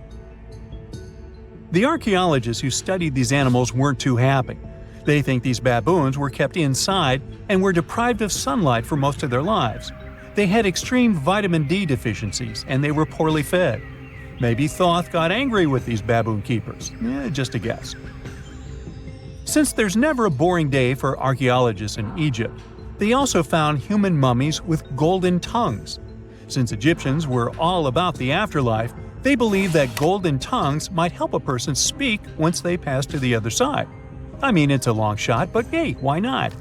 A: The archaeologists who studied these animals weren't too happy. They think these baboons were kept inside and were deprived of sunlight for most of their lives. They had extreme vitamin D deficiencies and they were poorly fed. Maybe Thoth got angry with these baboon keepers. Just a guess. Since there's never a boring day for archaeologists in Egypt, they also found human mummies with golden tongues. Since Egyptians were all about the afterlife, they believed that golden tongues might help a person speak once they pass to the other side. I mean, it's a long shot, but hey, why not?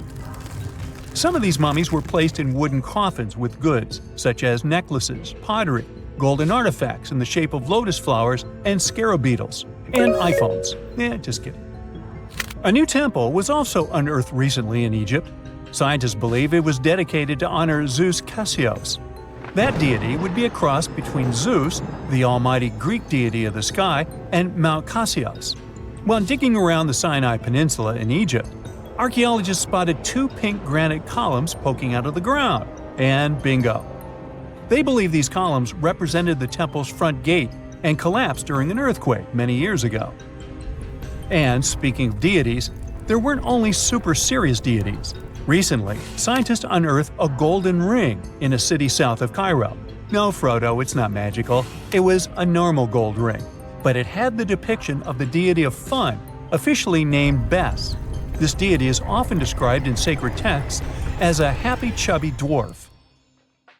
A: Some of these mummies were placed in wooden coffins with goods, such as necklaces, pottery, golden artifacts in the shape of lotus flowers and scarab beetles, and iPhones. Just kidding. A new temple was also unearthed recently in Egypt. Scientists believe it was dedicated to honor Zeus Cassios. That deity would be a cross between Zeus, the almighty Greek deity of the sky, and Mount Cassios. While digging around the Sinai Peninsula in Egypt, archaeologists spotted 2 pink granite columns poking out of the ground, and bingo. They believe these columns represented the temple's front gate and collapsed during an earthquake many years ago. And speaking of deities, there weren't only super serious deities. Recently, scientists unearthed a golden ring in a city south of Cairo. No, Frodo, it's not magical. It was a normal gold ring, but it had the depiction of the deity of fun, officially named Bes. This deity is often described in sacred texts as a happy chubby dwarf.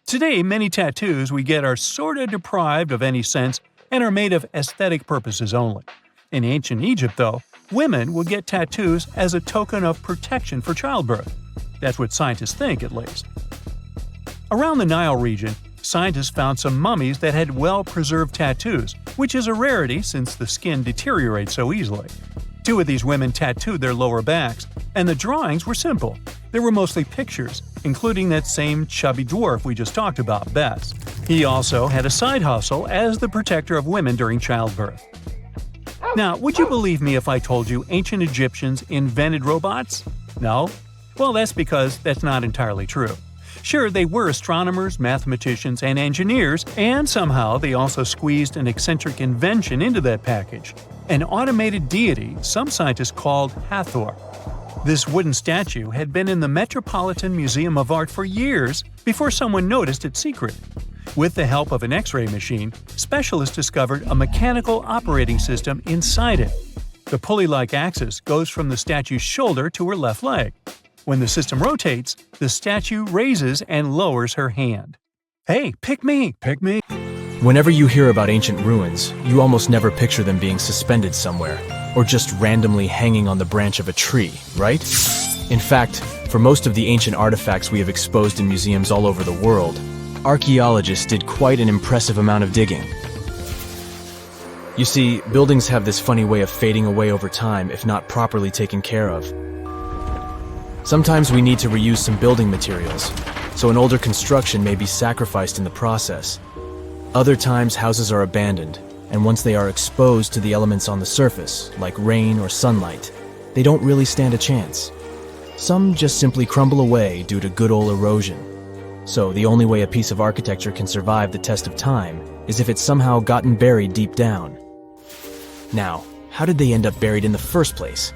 A: Today, many tattoos we get are sorta deprived of any sense and are made of aesthetic purposes only. In ancient Egypt, though, women would get tattoos as a token of protection for childbirth. That's what scientists think, at least. Around the Nile region, scientists found some mummies that had well-preserved tattoos, which is a rarity since the skin deteriorates so easily. 2 of these women tattooed their lower backs, and the drawings were simple. They were mostly pictures, including that same chubby dwarf we just talked about, Bess. He also had a side hustle as the protector of women during childbirth. Now, would you believe me if I told you ancient Egyptians invented robots? No? Well, that's because that's not entirely true. Sure, they were astronomers, mathematicians, and engineers, and somehow they also squeezed an eccentric invention into that package – an automated deity some scientists called Hathor. This wooden statue had been in the Metropolitan Museum of Art for years before someone noticed its secret. With the help of an X-ray machine, specialists discovered a mechanical operating system inside it. The pulley-like axis goes from the statue's shoulder to her left leg. When the system rotates, the statue raises and lowers her hand. Hey, pick me! Pick me!
B: Whenever you hear about ancient ruins, you almost never picture them being suspended somewhere, or just randomly hanging on the branch of a tree, right? In fact, for most of the ancient artifacts we have exposed in museums all over the world, archaeologists did quite an impressive amount of digging. You see, buildings have this funny way of fading away over time if not properly taken care of. Sometimes we need to reuse some building materials, so an older construction may be sacrificed in the process. Other times houses are abandoned, and once they are exposed to the elements on the surface, like rain or sunlight, they don't really stand a chance. Some just simply crumble away due to good old erosion. So the only way a piece of architecture can survive the test of time is if it's somehow gotten buried deep down. Now, how did they end up buried in the first place?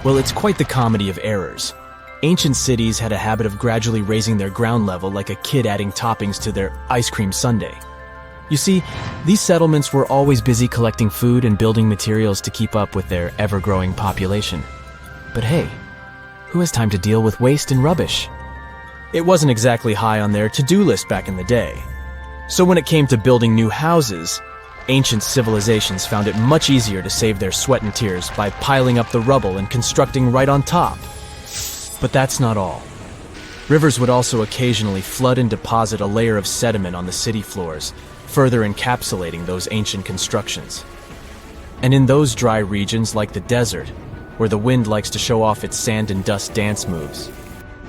B: Well, it's quite the comedy of errors. Ancient cities had a habit of gradually raising their ground level like a kid adding toppings to their ice cream sundae. You see, these settlements were always busy collecting food and building materials to keep up with their ever-growing population. But hey, who has time to deal with waste and rubbish? It wasn't exactly high on their to-do list back in the day. So when it came to building new houses, ancient civilizations found it much easier to save their sweat and tears by piling up the rubble and constructing right on top. But that's not all. Rivers would also occasionally flood and deposit a layer of sediment on the city floors, further encapsulating those ancient constructions. And in those dry regions like the desert, where the wind likes to show off its sand and dust dance moves,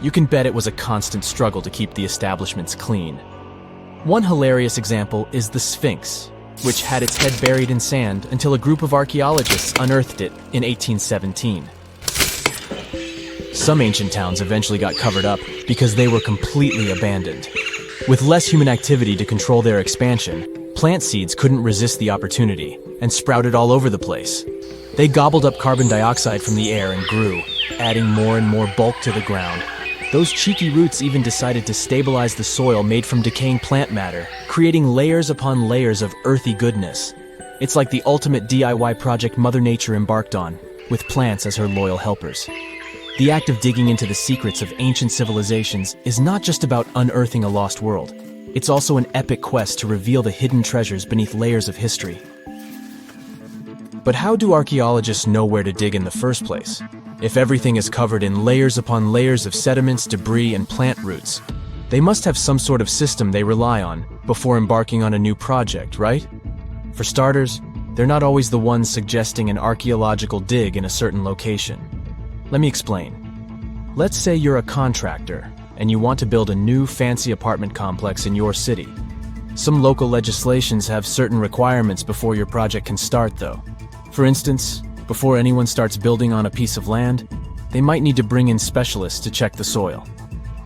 B: you can bet it was a constant struggle to keep the establishments clean. One hilarious example is the Sphinx, which had its head buried in sand until a group of archaeologists unearthed it in 1817. Some ancient towns eventually got covered up because they were completely abandoned. With less human activity to control their expansion, plant seeds couldn't resist the opportunity and sprouted all over the place. They gobbled up carbon dioxide from the air and grew, adding more and more bulk to the ground. Those cheeky roots even decided to stabilize the soil made from decaying plant matter, creating layers upon layers of earthy goodness. It's like the ultimate DIY project Mother Nature embarked on, with plants as her loyal helpers. The act of digging into the secrets of ancient civilizations is not just about unearthing a lost world. It's also an epic quest to reveal the hidden treasures beneath layers of history. But how do archaeologists know where to dig in the first place? If everything is covered in layers upon layers of sediments, debris, and plant roots, they must have some sort of system they rely on before embarking on a new project, right? For starters, they're not always the ones suggesting an archaeological dig in a certain location. Let me explain. Let's say you're a contractor and you want to build a new fancy apartment complex in your city. Some local legislations have certain requirements before your project can start, though. For instance, before anyone starts building on a piece of land, they might need to bring in specialists to check the soil.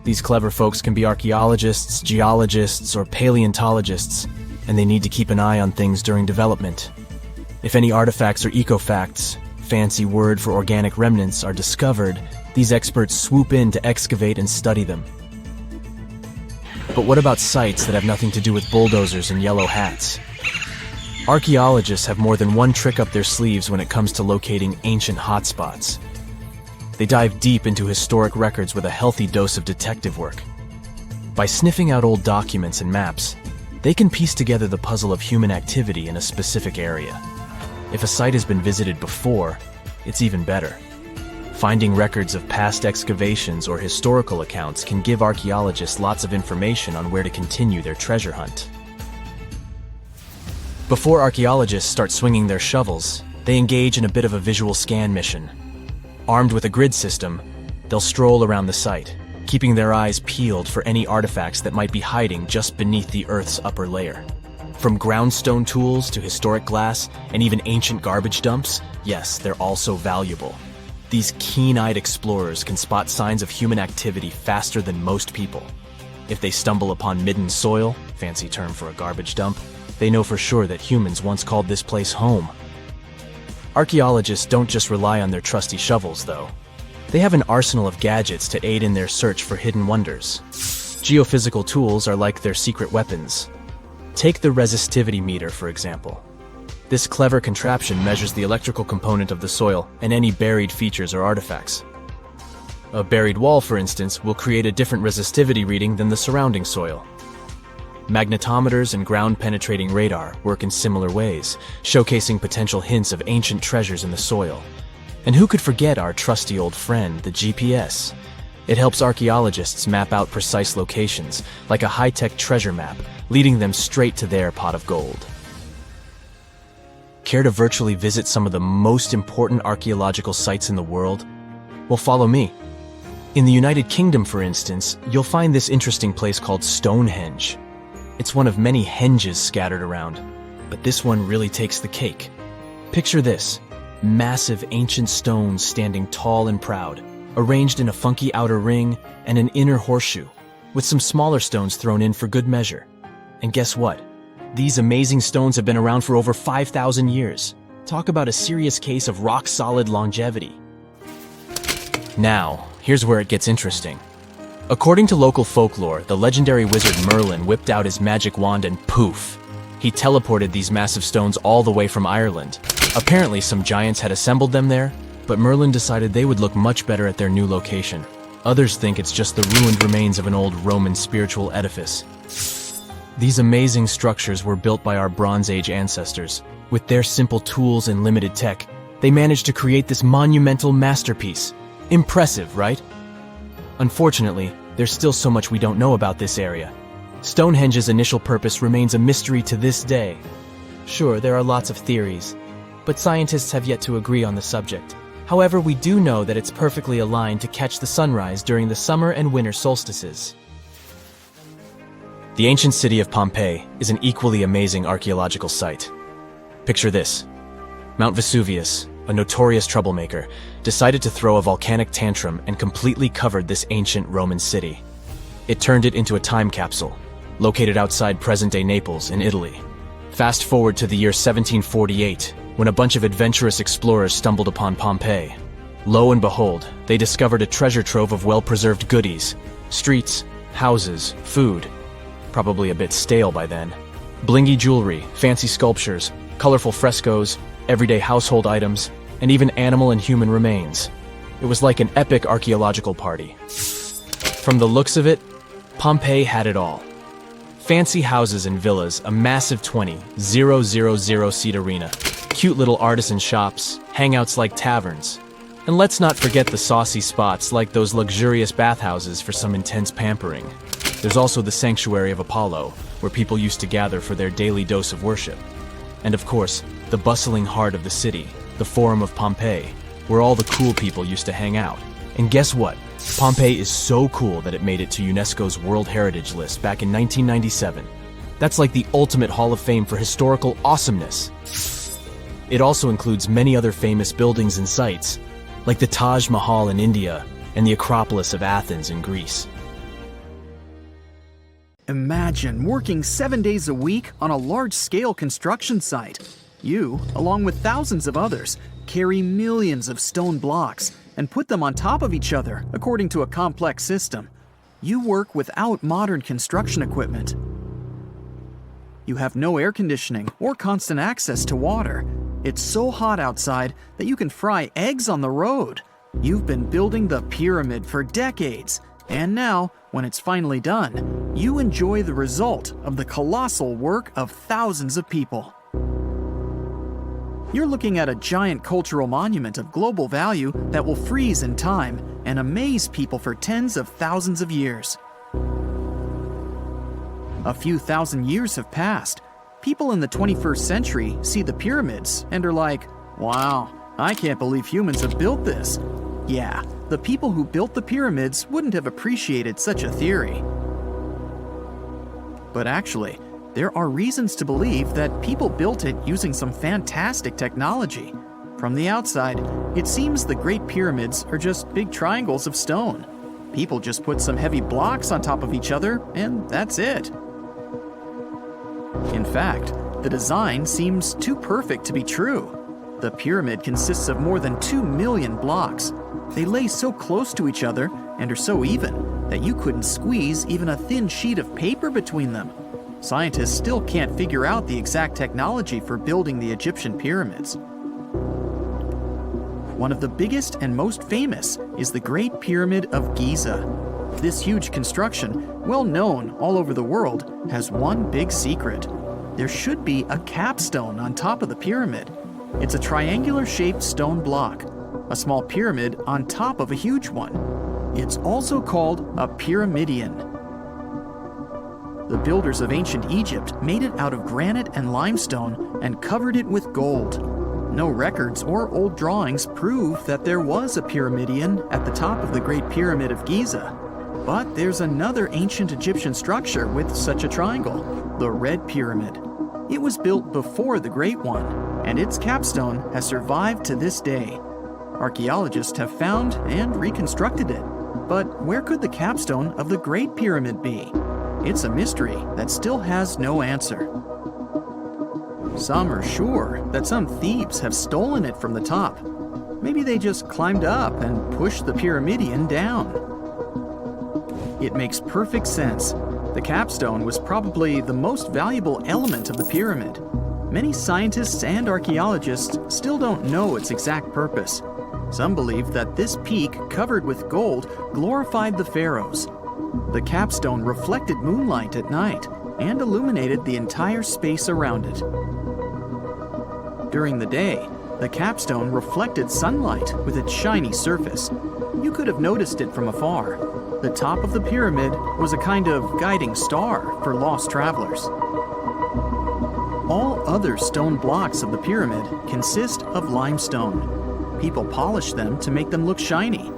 B: These clever folks can be archaeologists, geologists, or paleontologists, and they need to keep an eye on things during development. If any artifacts or ecofacts, fancy word for organic remnants, are discovered, these experts swoop in to excavate and study them. But what about sites that have nothing to do with bulldozers and yellow hats? Archaeologists have more than one trick up their sleeves when it comes to locating ancient hotspots. They dive deep into historic records with a healthy dose of detective work. By sniffing out old documents and maps, they can piece together the puzzle of human activity in a specific area. If a site has been visited before, it's even better. Finding records of past excavations or historical accounts can give archaeologists lots of information on where to continue their treasure hunt. Before archaeologists start swinging their shovels, they engage in a bit of a visual scan mission. Armed with a grid system, they'll stroll around the site, keeping their eyes peeled for any artifacts that might be hiding just beneath the Earth's upper layer. From groundstone tools to historic glass and even ancient garbage dumps, yes, they're all so valuable. These keen-eyed explorers can spot signs of human activity faster than most people. If they stumble upon midden soil, fancy term for a garbage dump, they know for sure that humans once called this place home. Archaeologists don't just rely on their trusty shovels, though. They have an arsenal of gadgets to aid in their search for hidden wonders. Geophysical tools are like their secret weapons. Take the resistivity meter, for example. This clever contraption measures the electrical component of the soil and any buried features or artifacts. A buried wall, for instance, will create a different resistivity reading than the surrounding soil. Magnetometers and ground-penetrating radar work in similar ways, showcasing potential hints of ancient treasures in the soil. And who could forget our trusty old friend, the GPS? It helps archaeologists map out precise locations, like a high-tech treasure map, leading them straight to their pot of gold. Care to virtually visit some of the most important archaeological sites in the world? Well, follow me. In the United Kingdom, for instance, you'll find this interesting place called Stonehenge. It's one of many henges scattered around, but this one really takes the cake. Picture this. Massive ancient stones standing tall and proud, arranged in a funky outer ring and an inner horseshoe, with some smaller stones thrown in for good measure. And guess what? These amazing stones have been around for over 5,000 years. Talk about a serious case of rock-solid longevity. Now, here's where it gets interesting. According to local folklore, the legendary wizard Merlin whipped out his magic wand and poof! He teleported these massive stones all the way from Ireland. Apparently, some giants had assembled them there, but Merlin decided they would look much better at their new location. Others think it's just the ruined remains of an old Roman spiritual edifice. These amazing structures were built by our Bronze Age ancestors. With their simple tools and limited tech, they managed to create this monumental masterpiece. Impressive, right? Unfortunately, there's still so much we don't know about this area. Stonehenge's initial purpose remains a mystery to this day. Sure, there are lots of theories, but scientists have yet to agree on the subject. However, we do know that it's perfectly aligned to catch the sunrise during the summer and winter solstices. The ancient city of Pompeii is an equally amazing archaeological site. Picture this. Mount Vesuvius, a notorious troublemaker, decided to throw a volcanic tantrum and completely covered this ancient Roman city. It turned it into a time capsule, located outside present-day Naples in Italy. Fast forward to the year 1748, when a bunch of adventurous explorers stumbled upon Pompeii. Lo and behold, they discovered a treasure trove of well-preserved goodies. Streets, houses, food. Probably a bit stale by then. Blingy jewelry, fancy sculptures, colorful frescoes, everyday household items, and even animal and human remains. It was like an epic archaeological party. From the looks of it, Pompeii had it all. Fancy houses and villas, a massive 20,000-seat arena, cute little artisan shops, hangouts like taverns. And let's not forget the saucy spots like those luxurious bathhouses for some intense pampering. There's also the Sanctuary of Apollo, where people used to gather for their daily dose of worship. And of course, the bustling heart of the city, the Forum of Pompeii, where all the cool people used to hang out. And guess what? Pompeii is so cool that it made it to UNESCO's World Heritage List back in 1997. That's like the ultimate Hall of Fame for historical awesomeness. It also includes many other famous buildings and sites, like the Taj Mahal in India and the Acropolis of Athens in Greece.
C: Imagine working 7 days a week on a large-scale construction site. You, along with thousands of others, carry millions of stone blocks and put them on top of each other according to a complex system. You work without modern construction equipment. You have no air conditioning or constant access to water. It's so hot outside that you can fry eggs on the road. You've been building the pyramid for decades, and now, when it's finally done, you enjoy the result of the colossal work of thousands of people. You're looking at a giant cultural monument of global value that will freeze in time and amaze people for tens of thousands of years. A few thousand years have passed. People in the 21st century see the pyramids and are like, wow, I can't believe humans have built this. Yeah, the people who built the pyramids wouldn't have appreciated such a theory. But actually, there are reasons to believe that people built it using some fantastic technology. From the outside, it seems the Great Pyramids are just big triangles of stone. People just put some heavy blocks on top of each other, and that's it. In fact, the design seems too perfect to be true. The pyramid consists of more than 2 million blocks. They lay so close to each other and are so even that you couldn't squeeze even a thin sheet of paper between them. Scientists still can't figure out the exact technology for building the Egyptian pyramids. One of the biggest and most famous is the Great Pyramid of Giza. This huge construction, well known all over the world, has one big secret. There should be a capstone on top of the pyramid. It's a triangular-shaped stone block, a small pyramid on top of a huge one. It's also called a pyramidion. The builders of ancient Egypt made it out of granite and limestone and covered it with gold. No records or old drawings prove that there was a pyramidion at the top of the Great Pyramid of Giza. But there's another ancient Egyptian structure with such a triangle, the Red Pyramid. It was built before the Great One, and its capstone has survived to this day. Archaeologists have found and reconstructed it. But where could the capstone of the Great Pyramid be? It's a mystery that still has no answer. Some are sure that some thieves have stolen it from the top. Maybe they just climbed up and pushed the pyramidion down. It makes perfect sense. The capstone was probably the most valuable element of the pyramid. Many scientists and archaeologists still don't know its exact purpose. Some believe that this peak covered with gold glorified the pharaohs. The capstone reflected moonlight at night and illuminated the entire space around it. During the day, the capstone reflected sunlight with its shiny surface. You could have noticed it from afar. The top of the pyramid was a kind of guiding star for lost travelers. All other stone blocks of the pyramid consist of limestone. People polished them to make them look shiny.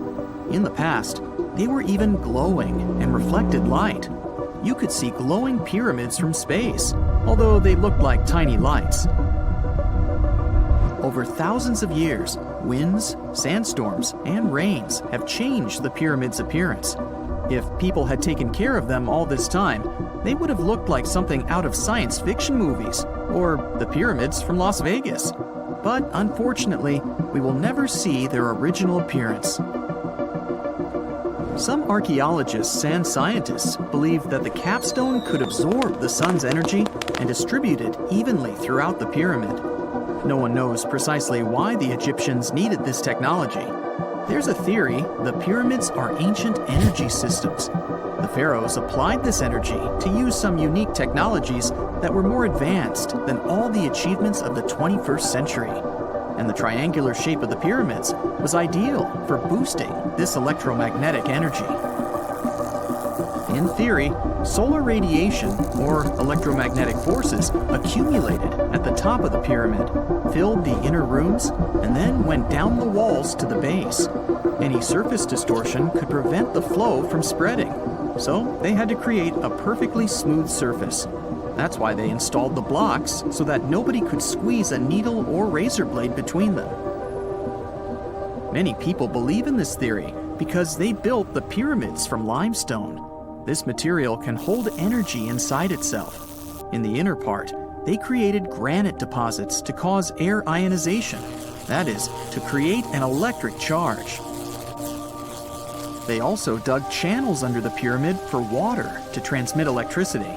C: In the past, they were even glowing and reflected light. You could see glowing pyramids from space, although they looked like tiny lights. Over thousands of years, winds, sandstorms, and rains have changed the pyramid's appearance. If people had taken care of them all this time, they would have looked like something out of science fiction movies, or the pyramids from Las Vegas. But unfortunately, we will never see their original appearance. Some archaeologists and scientists believe that the capstone could absorb the sun's energy and distribute it evenly throughout the pyramid. No one knows precisely why the Egyptians needed this technology. There's a theory the pyramids are ancient energy systems. The pharaohs applied this energy to use some unique technologies that were more advanced than all the achievements of the 21st century. And the triangular shape of the pyramids was ideal for boosting this electromagnetic energy. In theory, solar radiation, or electromagnetic forces, accumulated at the top of the pyramid, filled the inner rooms, and then went down the walls to the base. Any surface distortion could prevent the flow from spreading, so they had to create a perfectly smooth surface. That's why they installed the blocks so that nobody could squeeze a needle or razor blade between them. Many people believe in this theory because they built the pyramids from limestone. This material can hold energy inside itself. In the inner part, they created granite deposits to cause air ionization, that is, to create an electric charge. They also dug channels under the pyramid for water to transmit electricity.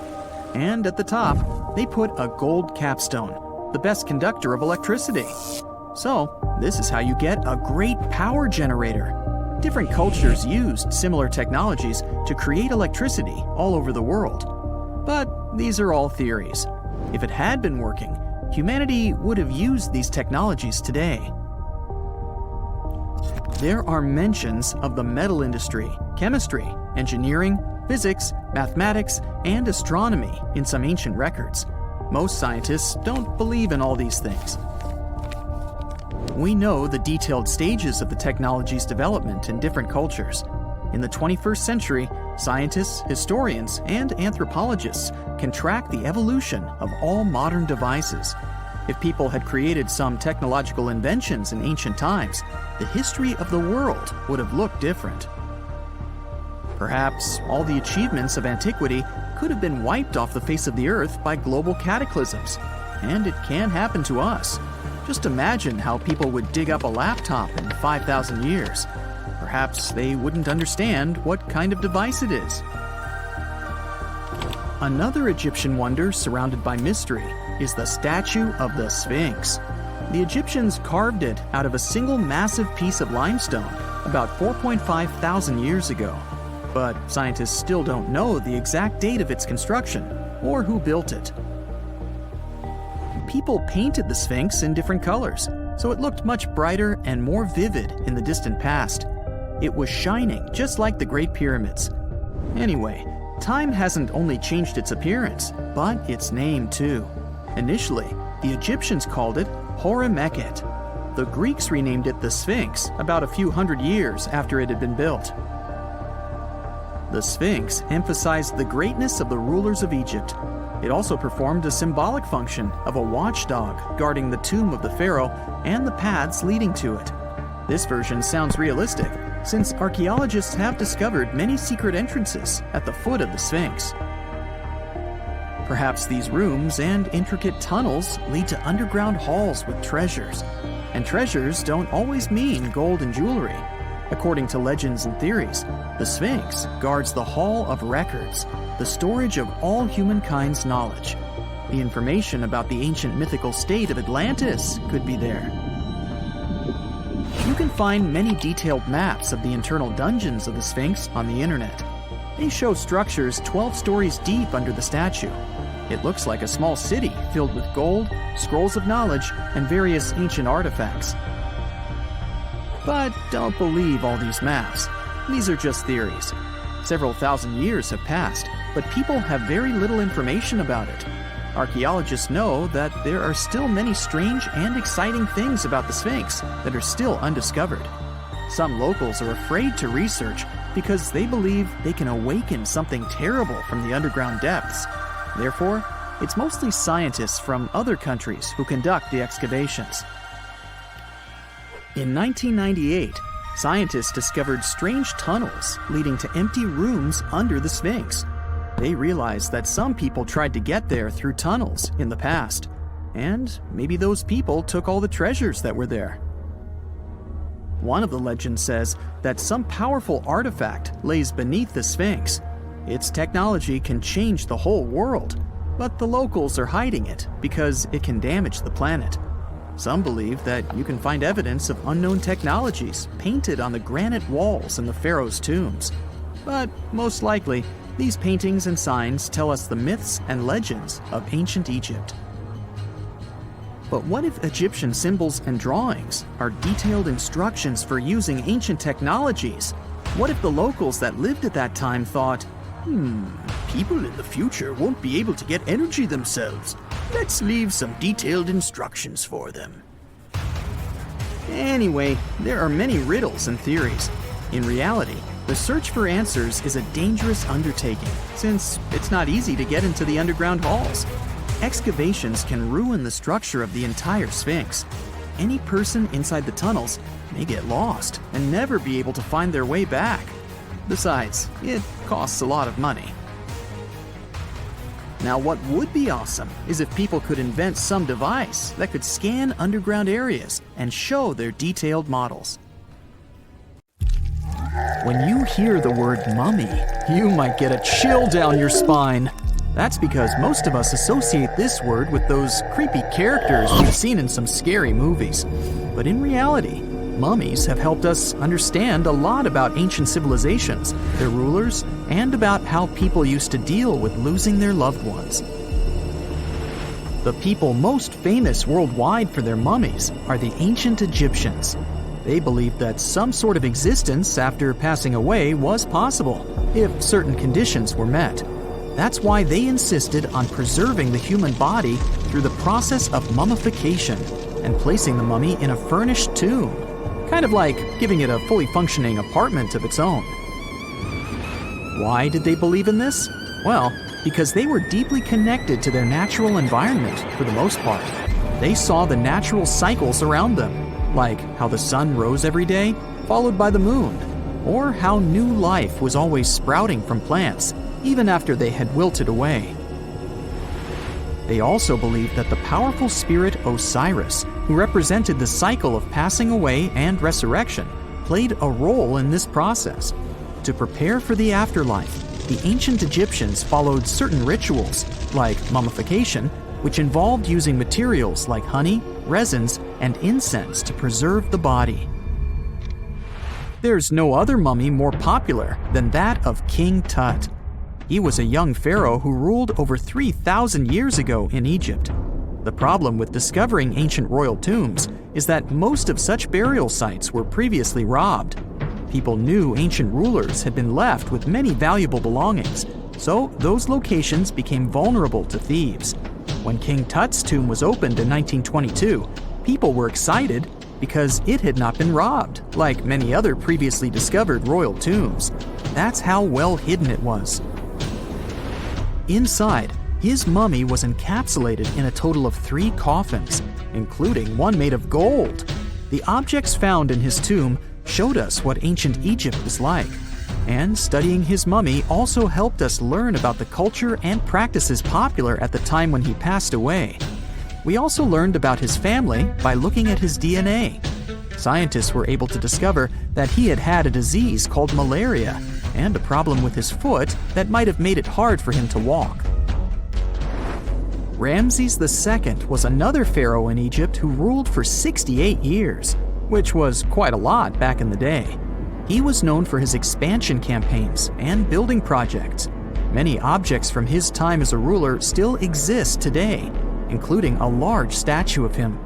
C: And at the top, they put a gold capstone, the best conductor of electricity. So, this is how you get a great power generator. Different cultures used similar technologies to create electricity all over the world. But these are all theories. If it had been working, humanity would have used these technologies today. There are mentions of the metal industry, chemistry, engineering, physics, mathematics, and astronomy in some ancient records. Most scientists don't believe in all these things. We know the detailed stages of the technology's development in different cultures. In the 21st century, scientists, historians, and anthropologists can track the evolution of all modern devices. If people had created some technological inventions in ancient times, the history of the world would have looked different. Perhaps all the achievements of antiquity could have been wiped off the face of the earth by global cataclysms, and it can happen to us. Just imagine how people would dig up a laptop in 5,000 years. Perhaps they wouldn't understand what kind of device it is. Another Egyptian wonder surrounded by mystery is the statue of the Sphinx. The Egyptians carved it out of a single massive piece of limestone about 4.5 thousand years ago. But scientists still don't know the exact date of its construction or who built it. People painted the Sphinx in different colors, so it looked much brighter and more vivid in the distant past. It was shining just like the Great Pyramids. Anyway, time hasn't only changed its appearance, but its name too. Initially, the Egyptians called it Hor-Mekhet. The Greeks renamed it the Sphinx about a few hundred years after it had been built. The Sphinx emphasized the greatness of the rulers of Egypt. It also performed a symbolic function of a watchdog guarding the tomb of the pharaoh and the paths leading to it. This version sounds realistic, since archaeologists have discovered many secret entrances at the foot of the Sphinx. Perhaps these rooms and intricate tunnels lead to underground halls with treasures. And treasures don't always mean gold and jewelry. According to legends and theories, the Sphinx guards the Hall of Records, the storage of all humankind's knowledge. The information about the ancient mythical state of Atlantis could be there. You can find many detailed maps of the internal dungeons of the Sphinx on the internet. They show structures 12 stories deep under the statue. It looks like a small city filled with gold, scrolls of knowledge, and various ancient artifacts. But don't believe all these maps. These are just theories. Several thousand years have passed, but people have very little information about it. Archaeologists know that there are still many strange and exciting things about the Sphinx that are still undiscovered. Some locals are afraid to research because they believe they can awaken something terrible from the underground depths. Therefore, it's mostly scientists from other countries who conduct the excavations. In 1998, scientists discovered strange tunnels leading to empty rooms under the Sphinx. They realized that some people tried to get there through tunnels in the past, and maybe those people took all the treasures that were there. One of the legends says that some powerful artifact lays beneath the Sphinx. Its technology can change the whole world, but the locals are hiding it because it can damage the planet. Some believe that you can find evidence of unknown technologies painted on the granite walls in the pharaoh's tombs. But most likely, these paintings and signs tell us the myths and legends of ancient Egypt. But what if Egyptian symbols and drawings are detailed instructions for using ancient technologies? What if the locals that lived at that time thought, people in the future won't be able to get energy themselves. Let's leave some detailed instructions for them. Anyway, there are many riddles and theories. In reality, the search for answers is a dangerous undertaking, since it's not easy to get into the underground halls. Excavations can ruin the structure of the entire Sphinx. Any person inside the tunnels may get lost and never be able to find their way back. Besides, it costs a lot of money. Now, what would be awesome is if people could invent some device that could scan underground areas and show their detailed models. When you hear the word mummy, you might get a chill down your spine. That's because most of us associate this word with those creepy characters we've seen in some scary movies. But in reality, Mummies have helped us understand a lot about ancient civilizations, their rulers, and about how people used to deal with losing their loved ones. The people most famous worldwide for their mummies are the ancient Egyptians. They believed that some sort of existence after passing away was possible, if certain conditions were met. That's why they insisted on preserving the human body through the process of mummification and placing the mummy in a furnished tomb, kind of like giving it a fully functioning apartment of its own. Why did they believe in this? Well, because they were deeply connected to their natural environment for the most part. They saw the natural cycles around them, like how the sun rose every day, followed by the moon, or how new life was always sprouting from plants, even after they had wilted away. They also believed that the powerful spirit Osiris, who represented the cycle of passing away and resurrection, played a role in this process. To prepare for the afterlife, the ancient Egyptians followed certain rituals, like mummification, which involved using materials like honey, resins, and incense to preserve the body. There's no other mummy more popular than that of King Tut. He was a young pharaoh who ruled over 3,000 years ago in Egypt. The problem with discovering ancient royal tombs is that most of such burial sites were previously robbed. People knew ancient rulers had been left with many valuable belongings, so those locations became vulnerable to thieves. When King Tut's tomb was opened in 1922, people were excited because it had not been robbed, like many other previously discovered royal tombs. That's how well hidden it was. Inside, his mummy was encapsulated in a total of 3 coffins, including one made of gold. The objects found in his tomb showed us what ancient Egypt was like, and studying his mummy also helped us learn about the culture and practices popular at the time when he passed away. We also learned about his family by looking at his DNA. Scientists were able to discover that he had had a disease called malaria and a problem with his foot that might have made it hard for him to walk. Ramses II was another pharaoh in Egypt who ruled for 68 years, which was quite a lot back in the day. He was known for his expansion campaigns and building projects. Many objects from his time as a ruler still exist today, including a large statue of him.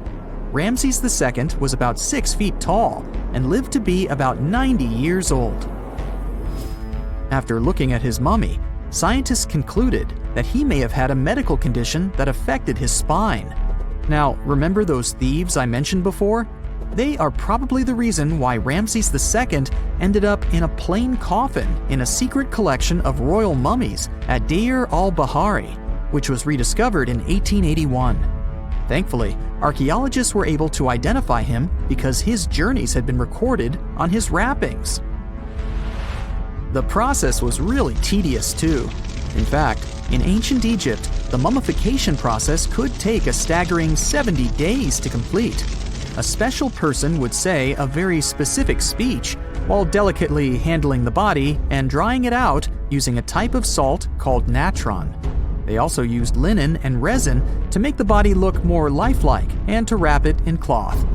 C: Ramses II was about 6 feet tall and lived to be about 90 years old. After looking at his mummy, scientists concluded that he may have had a medical condition that affected his spine. Now, remember those thieves I mentioned before? They are probably the reason why Ramses II ended up in a plain coffin in a secret collection of royal mummies at Deir al-Bahari, which was rediscovered in 1881. Thankfully, archaeologists were able to identify him because his journeys had been recorded on his wrappings. The process was really tedious too. In fact, in ancient Egypt, the mummification process could take a staggering 70 days to complete. A special person would say a very specific speech while delicately handling the body and drying it out using a type of salt called natron. They also used linen and resin to make the body look more lifelike and to wrap it in cloth.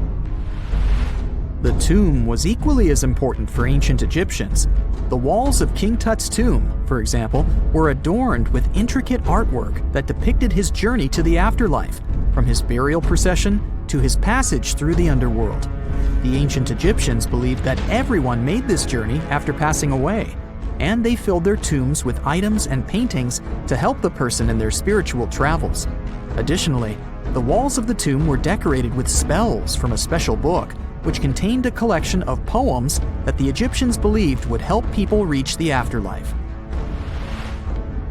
C: The tomb was equally as important for ancient Egyptians. The walls of King Tut's tomb, for example, were adorned with intricate artwork that depicted his journey to the afterlife, from his burial procession to his passage through the underworld. The ancient Egyptians believed that everyone made this journey after passing away, and they filled their tombs with items and paintings to help the person in their spiritual travels. Additionally, the walls of the tomb were decorated with spells from a special book, which contained a collection of poems that the Egyptians believed would help people reach the afterlife.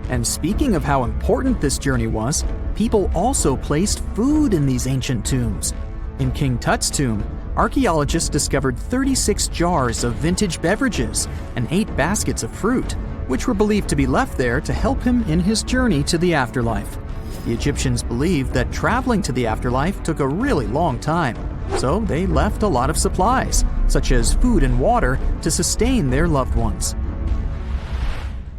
C: And speaking of how important this journey was, people also placed food in these ancient tombs. In King Tut's tomb, archaeologists discovered 36 jars of vintage beverages and 8 baskets of fruit, which were believed to be left there to help him in his journey to the afterlife. The Egyptians believed that traveling to the afterlife took a really long time, so they left a lot of supplies, such as food and water, to sustain their loved ones.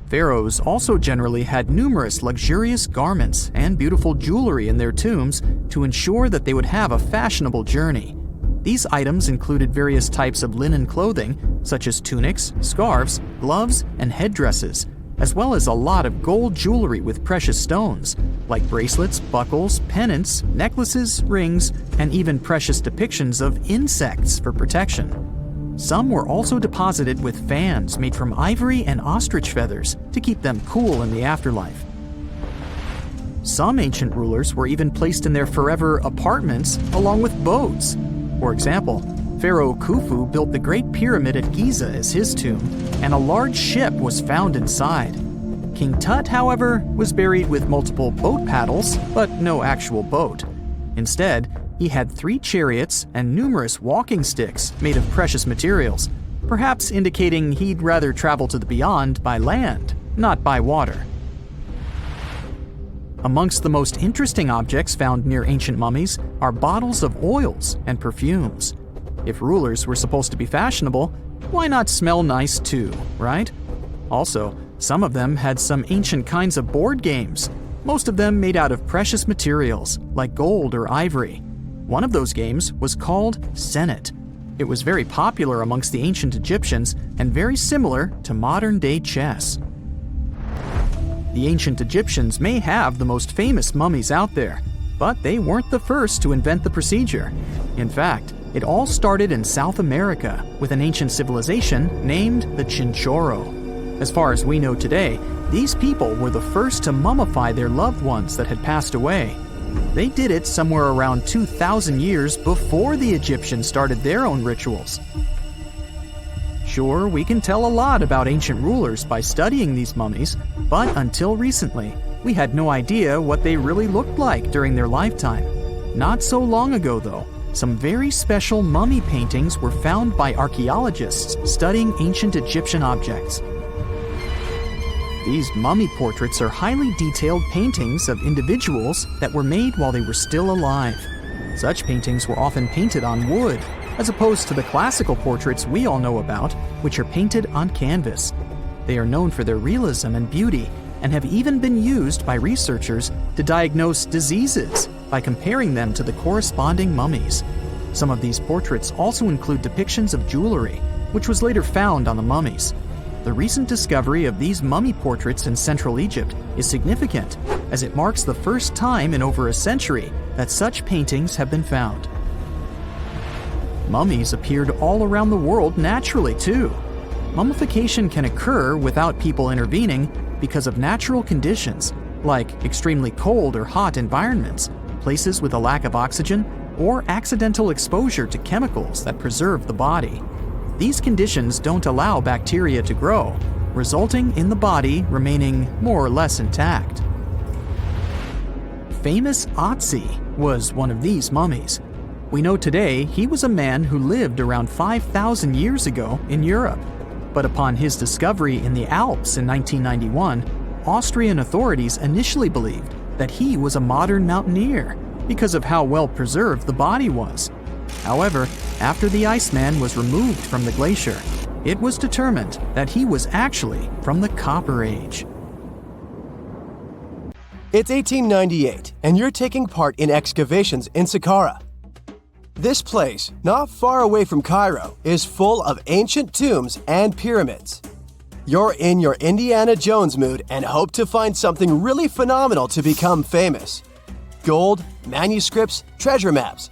C: Pharaohs also generally had numerous luxurious garments and beautiful jewelry in their tombs to ensure that they would have a fashionable journey. These items included various types of linen clothing, such as tunics, scarves, gloves, and headdresses, as well as a lot of gold jewelry with precious stones, like bracelets, buckles, pendants, necklaces, rings, and even precious depictions of insects for protection. Some were also deposited with fans made from ivory and ostrich feathers to keep them cool in the afterlife. Some ancient rulers were even placed in their forever apartments along with boats. For example, Pharaoh Khufu built the Great Pyramid at Giza as his tomb, and a large ship was found inside. King Tut, however, was buried with multiple boat paddles, but no actual boat. Instead, he had 3 chariots and numerous walking sticks made of precious materials, perhaps indicating he'd rather travel to the beyond by land, not by water. Amongst the most interesting objects found near ancient mummies are bottles of oils and perfumes. If rulers were supposed to be fashionable, why not smell nice too, right? Also, some of them had some ancient kinds of board games, most of them made out of precious materials like gold or ivory. One of those games was called Senet. It was very popular amongst the ancient Egyptians and very similar to modern-day chess. The ancient Egyptians may have the most famous mummies out there, but they weren't the first to invent the procedure. In fact, it all started in South America with an ancient civilization named the Chinchorro. As far as we know today, these people were the first to mummify their loved ones that had passed away. They did it somewhere around 2,000 years before the Egyptians started their own rituals. Sure, we can tell a lot about ancient rulers by studying these mummies, but until recently, we had no idea what they really looked like during their lifetime. Not so long ago, though, some very special mummy paintings were found by archaeologists studying ancient Egyptian objects. These mummy portraits are highly detailed paintings of individuals that were made while they were still alive. Such paintings were often painted on wood, as opposed to the classical portraits we all know about, which are painted on canvas. They are known for their realism and beauty, and have even been used by researchers to diagnose diseases by comparing them to the corresponding mummies. Some of these portraits also include depictions of jewelry, which was later found on the mummies. The recent discovery of these mummy portraits in Central Egypt is significant, as it marks the first time in over a century that such paintings have been found. Mummies appeared all around the world naturally, too. Mummification can occur without people intervening because of natural conditions, like extremely cold or hot environments, places with a lack of oxygen, or accidental exposure to chemicals that preserve the body. These conditions don't allow bacteria to grow, resulting in the body remaining more or less intact. Famous Otzi was one of these mummies. We know today he was a man who lived around 5,000 years ago in Europe. But upon his discovery in the Alps in 1991, Austrian authorities initially believed that he was a modern mountaineer because of how well preserved the body was. However, after the Iceman was removed from the glacier, it was determined that he was actually from the Copper Age.
D: It's 1898, and you're taking part in excavations in Saqqara. This place, not far away from Cairo, is full of ancient tombs and pyramids. You're in your Indiana Jones mood and hope to find something really phenomenal to become famous. Gold, manuscripts, treasure maps,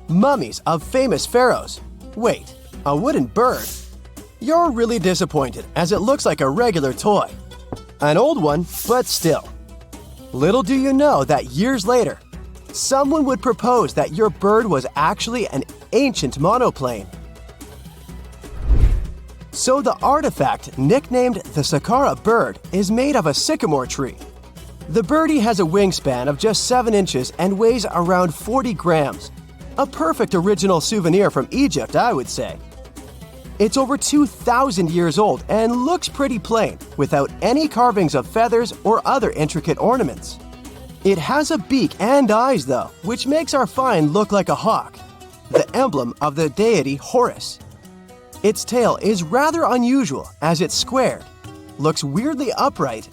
D: mummies of famous pharaohs. Wait, a wooden bird? You're really disappointed as it looks like a regular toy. An old one, but still. Little do you know that years later, someone would propose that your bird was actually an ancient monoplane. So the artifact, nicknamed the Saqqara bird, is made of a sycamore tree. The birdie has a wingspan of just 7 inches and weighs around 40 grams. A perfect original souvenir from Egypt, I would say. It's over 2,000 years old and looks pretty plain, without any carvings of feathers or other intricate ornaments. It has a beak and eyes, though, which makes our find look like a hawk, the emblem of the deity Horus. Its tail is rather unusual as it's squared, looks weirdly upright,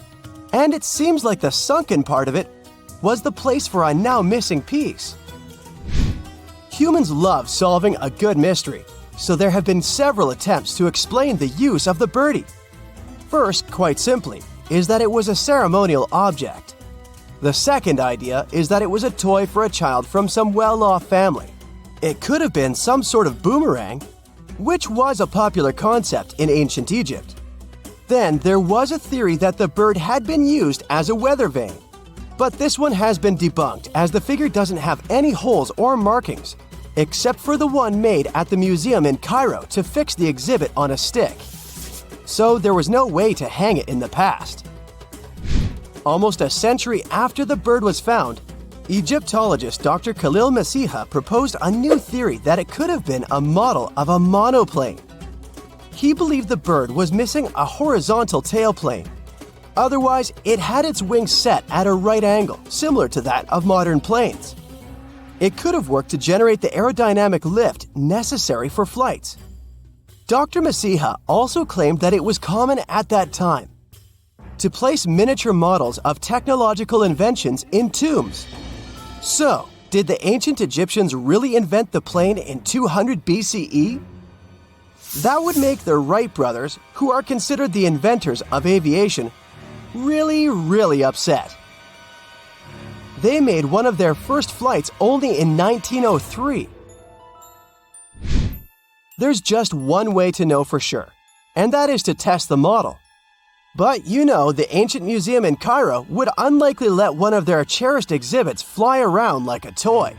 D: and it seems like the sunken part of it was the place for a now missing piece. Humans love solving a good mystery, so there have been several attempts to explain the use of the birdie. First, quite simply, is that it was a ceremonial object. The second idea is that it was a toy for a child from some well-off family. It could have been some sort of boomerang, which was a popular concept in ancient Egypt. Then there was a theory that the bird had been used as a weather vane. But this one has been debunked as the figure doesn't have any holes or markings, except for the one made at the museum in Cairo to fix the exhibit on a stick. So there was no way to hang it in the past. Almost a century after the bird was found, Egyptologist Dr. Khalil Masiha proposed a new theory that it could have been a model of a monoplane. He believed the bird was missing a horizontal tailplane. Otherwise, it had its wings set at a right angle, similar to that of modern planes. It could have worked to generate the aerodynamic lift necessary for flights. Dr. Masiha also claimed that it was common at that time to place miniature models of technological inventions in tombs. So, did the ancient Egyptians really invent the plane in 200 BCE? That would make the Wright brothers, who are considered the inventors of aviation, really upset. They made one of their first flights only in 1903. There's just one way to know for sure, and that is to test the model. But you know, the ancient museum in Cairo would unlikely let one of their cherished exhibits fly around like a toy.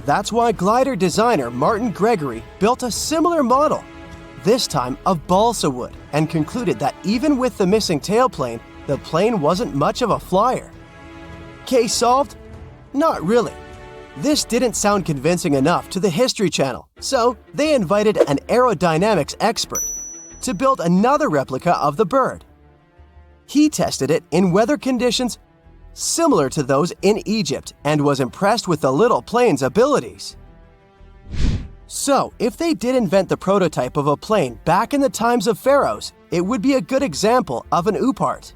D: That's why glider designer Martin Gregory built a similar model, this time of balsa wood, and concluded that even with the missing tailplane, the plane wasn't much of a flyer. Case solved? Not really. This didn't sound convincing enough to the History Channel, so they invited an aerodynamics expert to build another replica of the bird. He tested it in weather conditions similar to those in Egypt and was impressed with the little plane's abilities. So, if they did invent the prototype of a plane back in the times of pharaohs, it would be a good example of an oupart.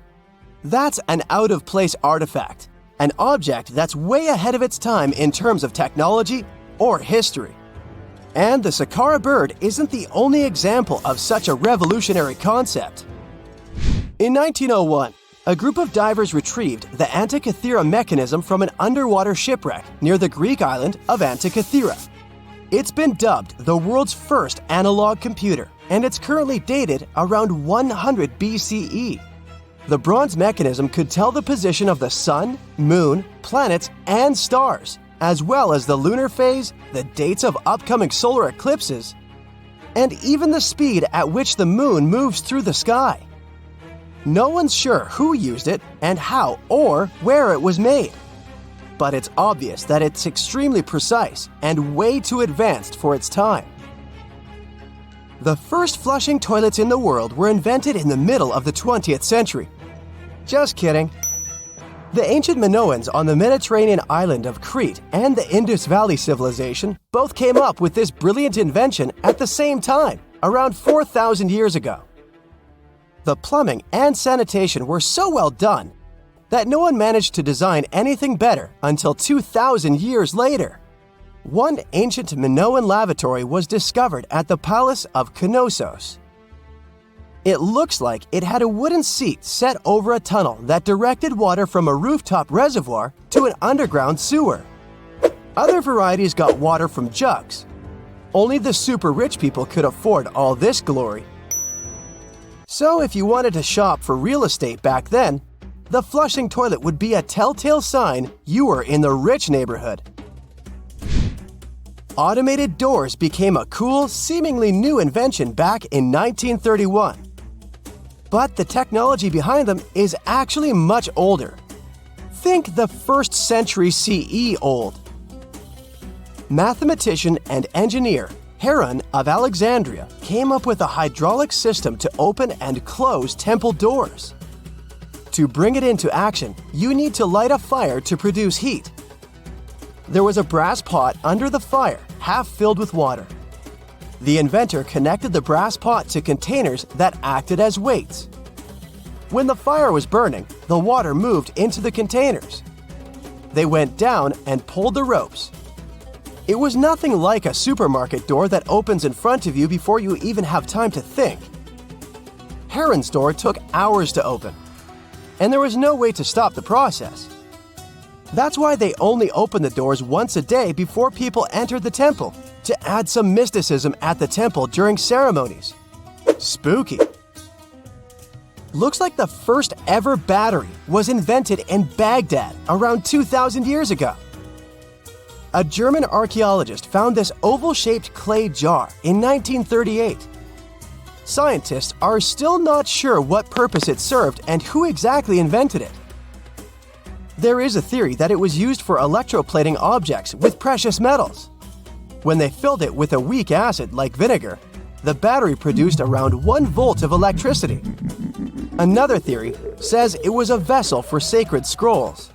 D: That's an out-of-place artifact, an object that's way ahead of its time in terms of technology or history. And the Saqqara bird isn't the only example of such a revolutionary concept. In 1901, a group of divers retrieved the Antikythera mechanism from an underwater shipwreck near the Greek island of Antikythera. It's been dubbed the world's first analog computer, and it's currently dated around 100 BCE. The bronze mechanism could tell the position of the sun, moon, planets, and stars, as well as the lunar phase, the dates of upcoming solar eclipses, and even the speed at which the moon moves through the sky. No one's sure who used it and how or where it was made. But it's obvious that it's extremely precise and way too advanced for its time. The first flushing toilets in the world were invented in the middle of the 20th century. Just kidding. The ancient Minoans on the Mediterranean island of Crete and the Indus Valley civilization both came up with this brilliant invention at the same time, around 4,000 years ago. The plumbing and sanitation were so well done that no one managed to design anything better until 2,000 years later. One ancient Minoan lavatory was discovered at the Palace of Knossos. It looks like it had a wooden seat set over a tunnel that directed water from a rooftop reservoir to an underground sewer. Other varieties got water from jugs. Only the super rich people could afford all this glory. So if you wanted to shop for real estate back then, the flushing toilet would be a telltale sign you were in the rich neighborhood. Automated doors became a cool, seemingly new invention back in 1931. But the technology behind them is actually much older. Think the 1st century CE old. Mathematician and engineer Heron of Alexandria came up with a hydraulic system to open and close temple doors. To bring it into action, you need to light a fire to produce heat. There was a brass pot under the fire, half filled with water. The inventor connected the brass pot to containers that acted as weights. When the fire was burning, the water moved into the containers. They went down and pulled the ropes. It was nothing like a supermarket door that opens in front of you before you even have time to think. Heron's door took hours to open, and there was no way to stop the process. That's why they only opened the doors once a day before people entered the temple, to add some mysticism at the temple during ceremonies. Spooky. Looks like the first ever battery was invented in Baghdad around 2,000 years ago. A German archaeologist found this oval-shaped clay jar in 1938. Scientists are still not sure what purpose it served and who exactly invented it. There is a theory that it was used for electroplating objects with precious metals. When they filled it with a weak acid like vinegar, the battery produced around 1 volt of electricity. Another theory says it was a vessel for sacred scrolls.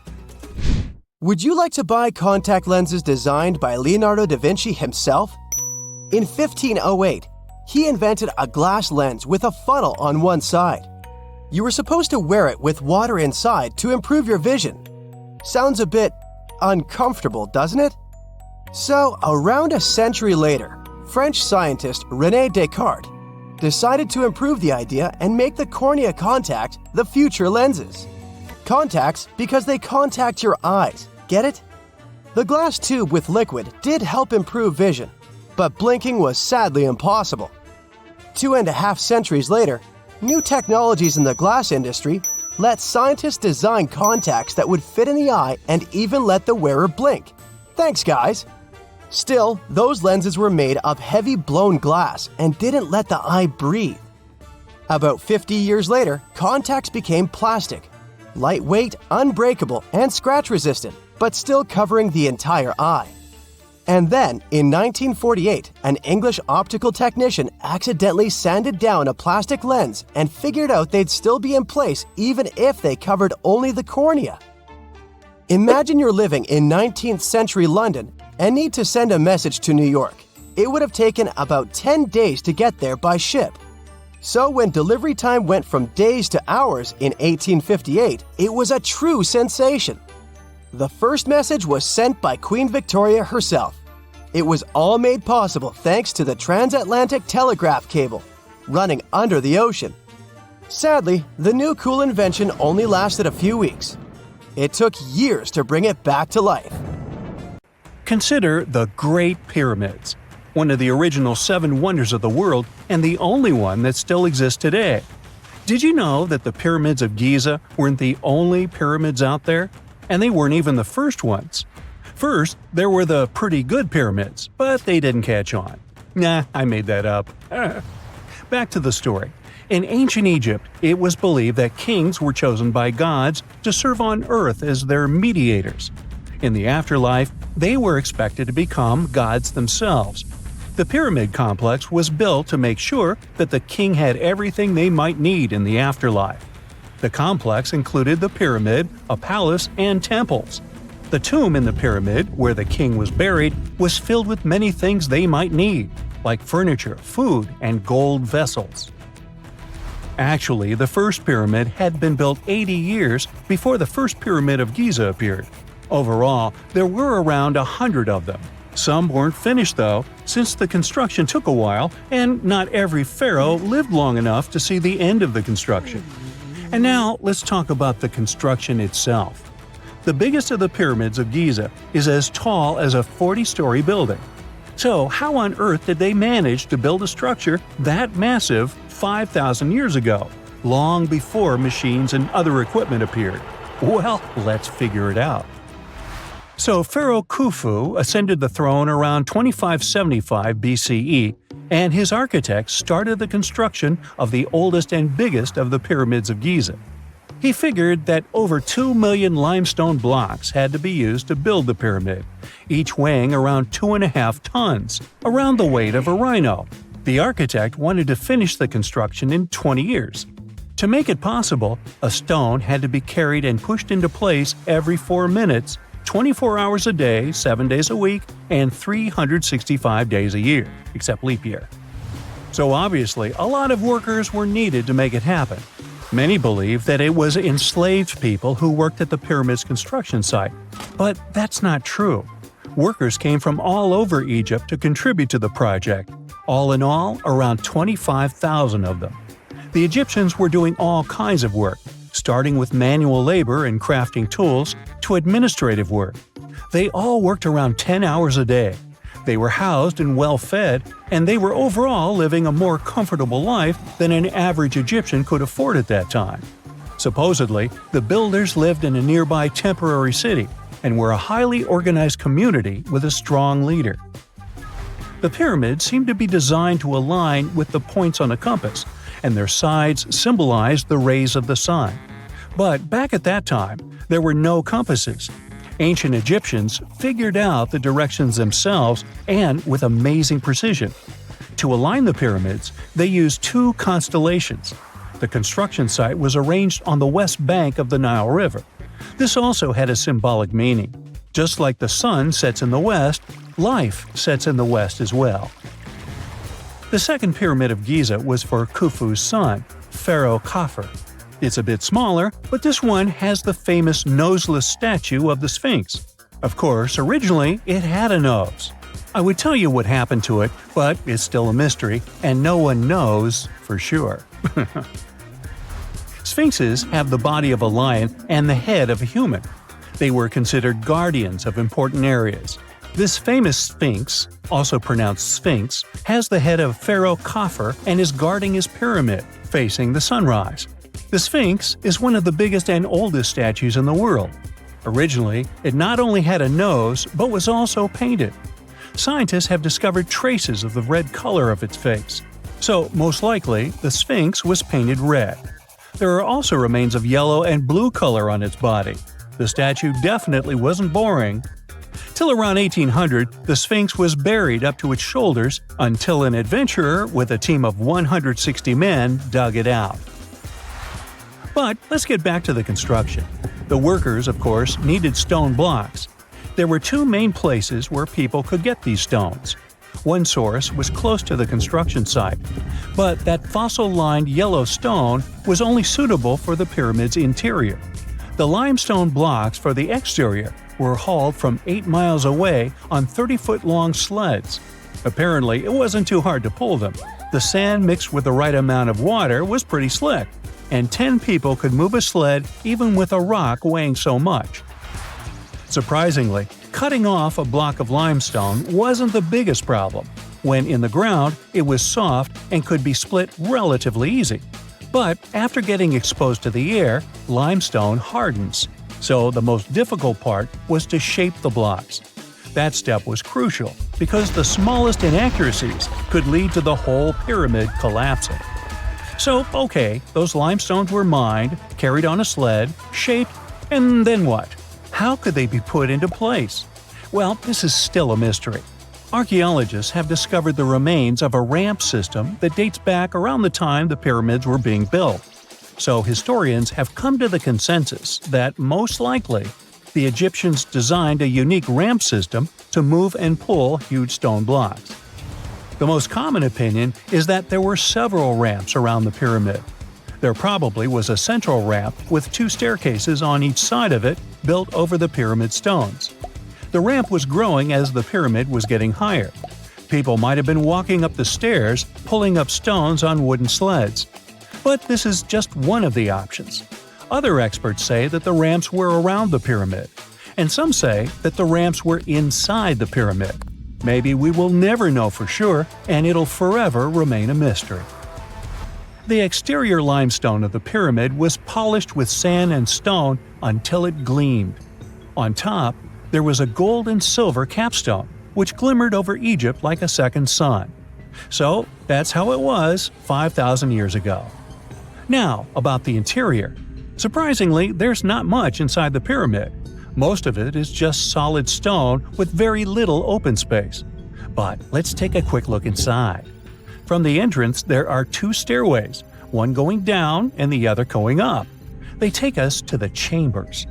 D: Would you like to buy contact lenses designed by Leonardo da Vinci himself? In 1508, he invented a glass lens with a funnel on one side. You were supposed to wear it with water inside to improve your vision. Sounds a bit uncomfortable, doesn't it? So, around a century later, French scientist René Descartes decided to improve the idea and make the cornea contact the future lenses. Contacts because they contact your eyes, get it? The glass tube with liquid did help improve vision, but blinking was sadly impossible. 2.5 centuries later, new technologies in the glass industry let scientists design contacts that would fit in the eye and even let the wearer blink. Thanks, guys! Still, those lenses were made of heavy blown glass and didn't let the eye breathe. About 50 years later, contacts became plastic, lightweight, unbreakable, and scratch-resistant, but still covering the entire eye. And then, in 1948, an English optical technician accidentally sanded down a plastic lens and figured out they'd still be in place even if they covered only the cornea. Imagine you're living in 19th century London and need to send a message to New York. It would have taken about 10 days to get there by ship. So when delivery time went from days to hours in 1858, it was a true sensation. The first message was sent by Queen Victoria herself. It was all made possible thanks to the transatlantic telegraph cable, running under the ocean. Sadly, the new cool invention only lasted a few weeks. It took years to bring it back to life.
A: Consider the Great Pyramids, one of the original 7 wonders of the world and the only one that still exists today. Did you know that the pyramids of Giza weren't the only pyramids out there? And they weren't even the first ones. First, there were the pretty good pyramids, but they didn't catch on. Nah, I made that up. Back to the story. In ancient Egypt, it was believed that kings were chosen by gods to serve on earth as their mediators. In the afterlife, they were expected to become gods themselves. The pyramid complex was built to make sure that the king had everything they might need in the afterlife. The complex included the pyramid, a palace, and temples. The tomb in the pyramid, where the king was buried, was filled with many things they might need, like furniture, food, and gold vessels. Actually, the first pyramid had been built 80 years before the first pyramid of Giza appeared. Overall, there were around 100 of them. Some weren't finished though, since the construction took a while and not every pharaoh lived long enough to see the end of the construction. And now let's talk about the construction itself. The biggest of the pyramids of Giza is as tall as a 40-story building. So how on earth did they manage to build a structure that massive 5,000 years ago, long before machines and other equipment appeared? Well, let's figure it out. So Pharaoh Khufu ascended the throne around 2575 BCE, and his architects started the construction of the oldest and biggest of the pyramids of Giza. He figured that over 2 million limestone blocks had to be used to build the pyramid, each weighing around 2.5 tons, around the weight of a rhino. The architect wanted to finish the construction in 20 years. To make it possible, a stone had to be carried and pushed into place every 4 minutes, 24 hours a day, 7 days a week, and 365 days a year, except leap year. So obviously, a lot of workers were needed to make it happen. Many believe that it was enslaved people who worked at the pyramid's construction site, but that's not true. Workers came from all over Egypt to contribute to the project. All in all, around 25,000 of them. The Egyptians were doing all kinds of work, starting with manual labor and crafting tools to administrative work. They all worked around 10 hours a day. They were housed and well fed, and they were overall living a more comfortable life than an average Egyptian could afford at that time. Supposedly, the builders lived in a nearby temporary city and were a highly organized community with a strong leader. The pyramids seemed to be designed to align with the points on a compass, and their sides symbolized the rays of the sun. But back at that time, there were no compasses. Ancient Egyptians figured out the directions themselves and with amazing precision. To align the pyramids, they used two constellations. The construction site was arranged on the west bank of the Nile River. This also had a symbolic meaning. Just like the sun sets in the west, life sets in the west as well. The second pyramid of Giza was for Khufu's son, Pharaoh Khafre. It's a bit smaller, but this one has the famous noseless statue of the Sphinx. Of course, originally it had a nose. I would tell you what happened to it, but it's still a mystery, and no one knows for sure. Sphinxes have the body of a lion and the head of a human. They were considered guardians of important areas. This famous Sphinx, also pronounced Sphinx, has the head of Pharaoh Khafre and is guarding his pyramid, facing the sunrise. The Sphinx is one of the biggest and oldest statues in the world. Originally, it not only had a nose, but was also painted. Scientists have discovered traces of the red color of its face. So, most likely, the Sphinx was painted red. There are also remains of yellow and blue color on its body. The statue definitely wasn't boring. Till around 1800, the Sphinx was buried up to its shoulders until an adventurer with a team of 160 men dug it out. But let's get back to the construction. The workers, of course, needed stone blocks. There were two main places where people could get these stones. One source was close to the construction site, but that fossil-lined yellow stone was only suitable for the pyramid's interior. The limestone blocks for the exterior were hauled from 8 miles away on 30-foot-long sleds. Apparently, it wasn't too hard to pull them. The sand mixed with the right amount of water was pretty slick, and 10 people could move a sled even with a rock weighing so much. Surprisingly, cutting off a block of limestone wasn't the biggest problem. When in the ground, it was soft and could be split relatively easy. But after getting exposed to the air, limestone hardens. So the most difficult part was to shape the blocks. That step was crucial because the smallest inaccuracies could lead to the whole pyramid collapsing. So, okay, those limestones were mined, carried on a sled, shaped, and then what? How could they be put into place? Well, this is still a mystery. Archaeologists have discovered the remains of a ramp system that dates back around the time the pyramids were being built. So historians have come to the consensus that, most likely, the Egyptians designed a unique ramp system to move and pull huge stone blocks. The most common opinion is that there were several ramps around the pyramid. There probably was a central ramp with 2 staircases on each side of it built over the pyramid stones. The ramp was growing as the pyramid was getting higher. People might have been walking up the stairs, pulling up stones on wooden sleds. But this is just one of the options. Other experts say that the ramps were around the pyramid, and some say that the ramps were inside the pyramid. Maybe we will never know for sure, and it'll forever remain a mystery. The exterior limestone of the pyramid was polished with sand and stone until it gleamed. On top, there was a gold and silver capstone, which glimmered over Egypt like a second sun. So, that's how it was 5,000 years ago. Now, about the interior. Surprisingly, there's not much inside the pyramid. Most of it is just solid stone with very little open space. But let's take a quick look inside. From the entrance, there are 2 stairways, one going down and the other going up. They take us to the chambers.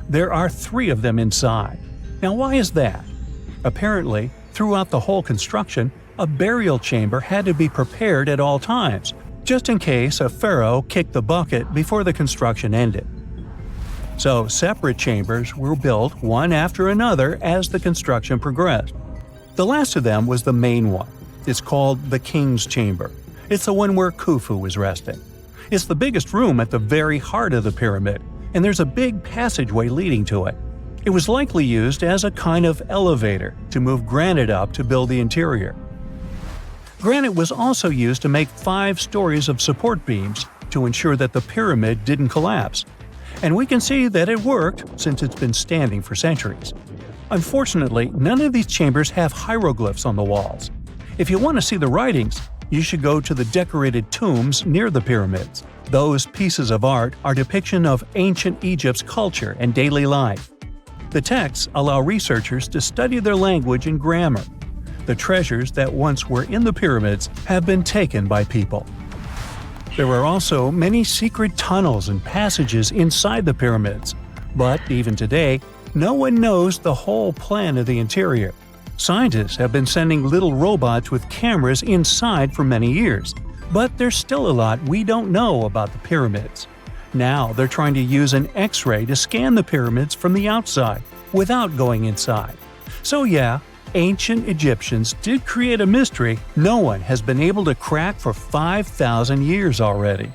A: There are 3 of them inside. Now, why is that? Apparently, throughout the whole construction, a burial chamber had to be prepared at all times, just in case a pharaoh kicked the bucket before the construction ended. So separate chambers were built one after another as the construction progressed. The last of them was the main one. It's called the King's Chamber. It's the one where Khufu was resting. It's the biggest room at the very heart of the pyramid, and there's a big passageway leading to it. It was likely used as a kind of elevator to move granite up to build the interior. Granite was also used to make 5 stories of support beams to ensure that the pyramid didn't collapse. And we can see that it worked since it's been standing for centuries. Unfortunately, none of these chambers have hieroglyphs on the walls. If you want to see the writings, you should go to the decorated tombs near the pyramids. Those pieces of art are a depiction of ancient Egypt's culture and daily life. The texts allow researchers to study their language and grammar. The treasures that once were in the pyramids have been taken by people. There are also many secret tunnels and passages inside the pyramids, but even today, no one knows the whole plan of the interior. Scientists have been sending little robots with cameras inside for many years, but there's still a lot we don't know about the pyramids. Now they're trying to use an X-ray to scan the pyramids from the outside, without going inside. So yeah, ancient Egyptians did create a mystery no one has been able to crack for 5,000 years already.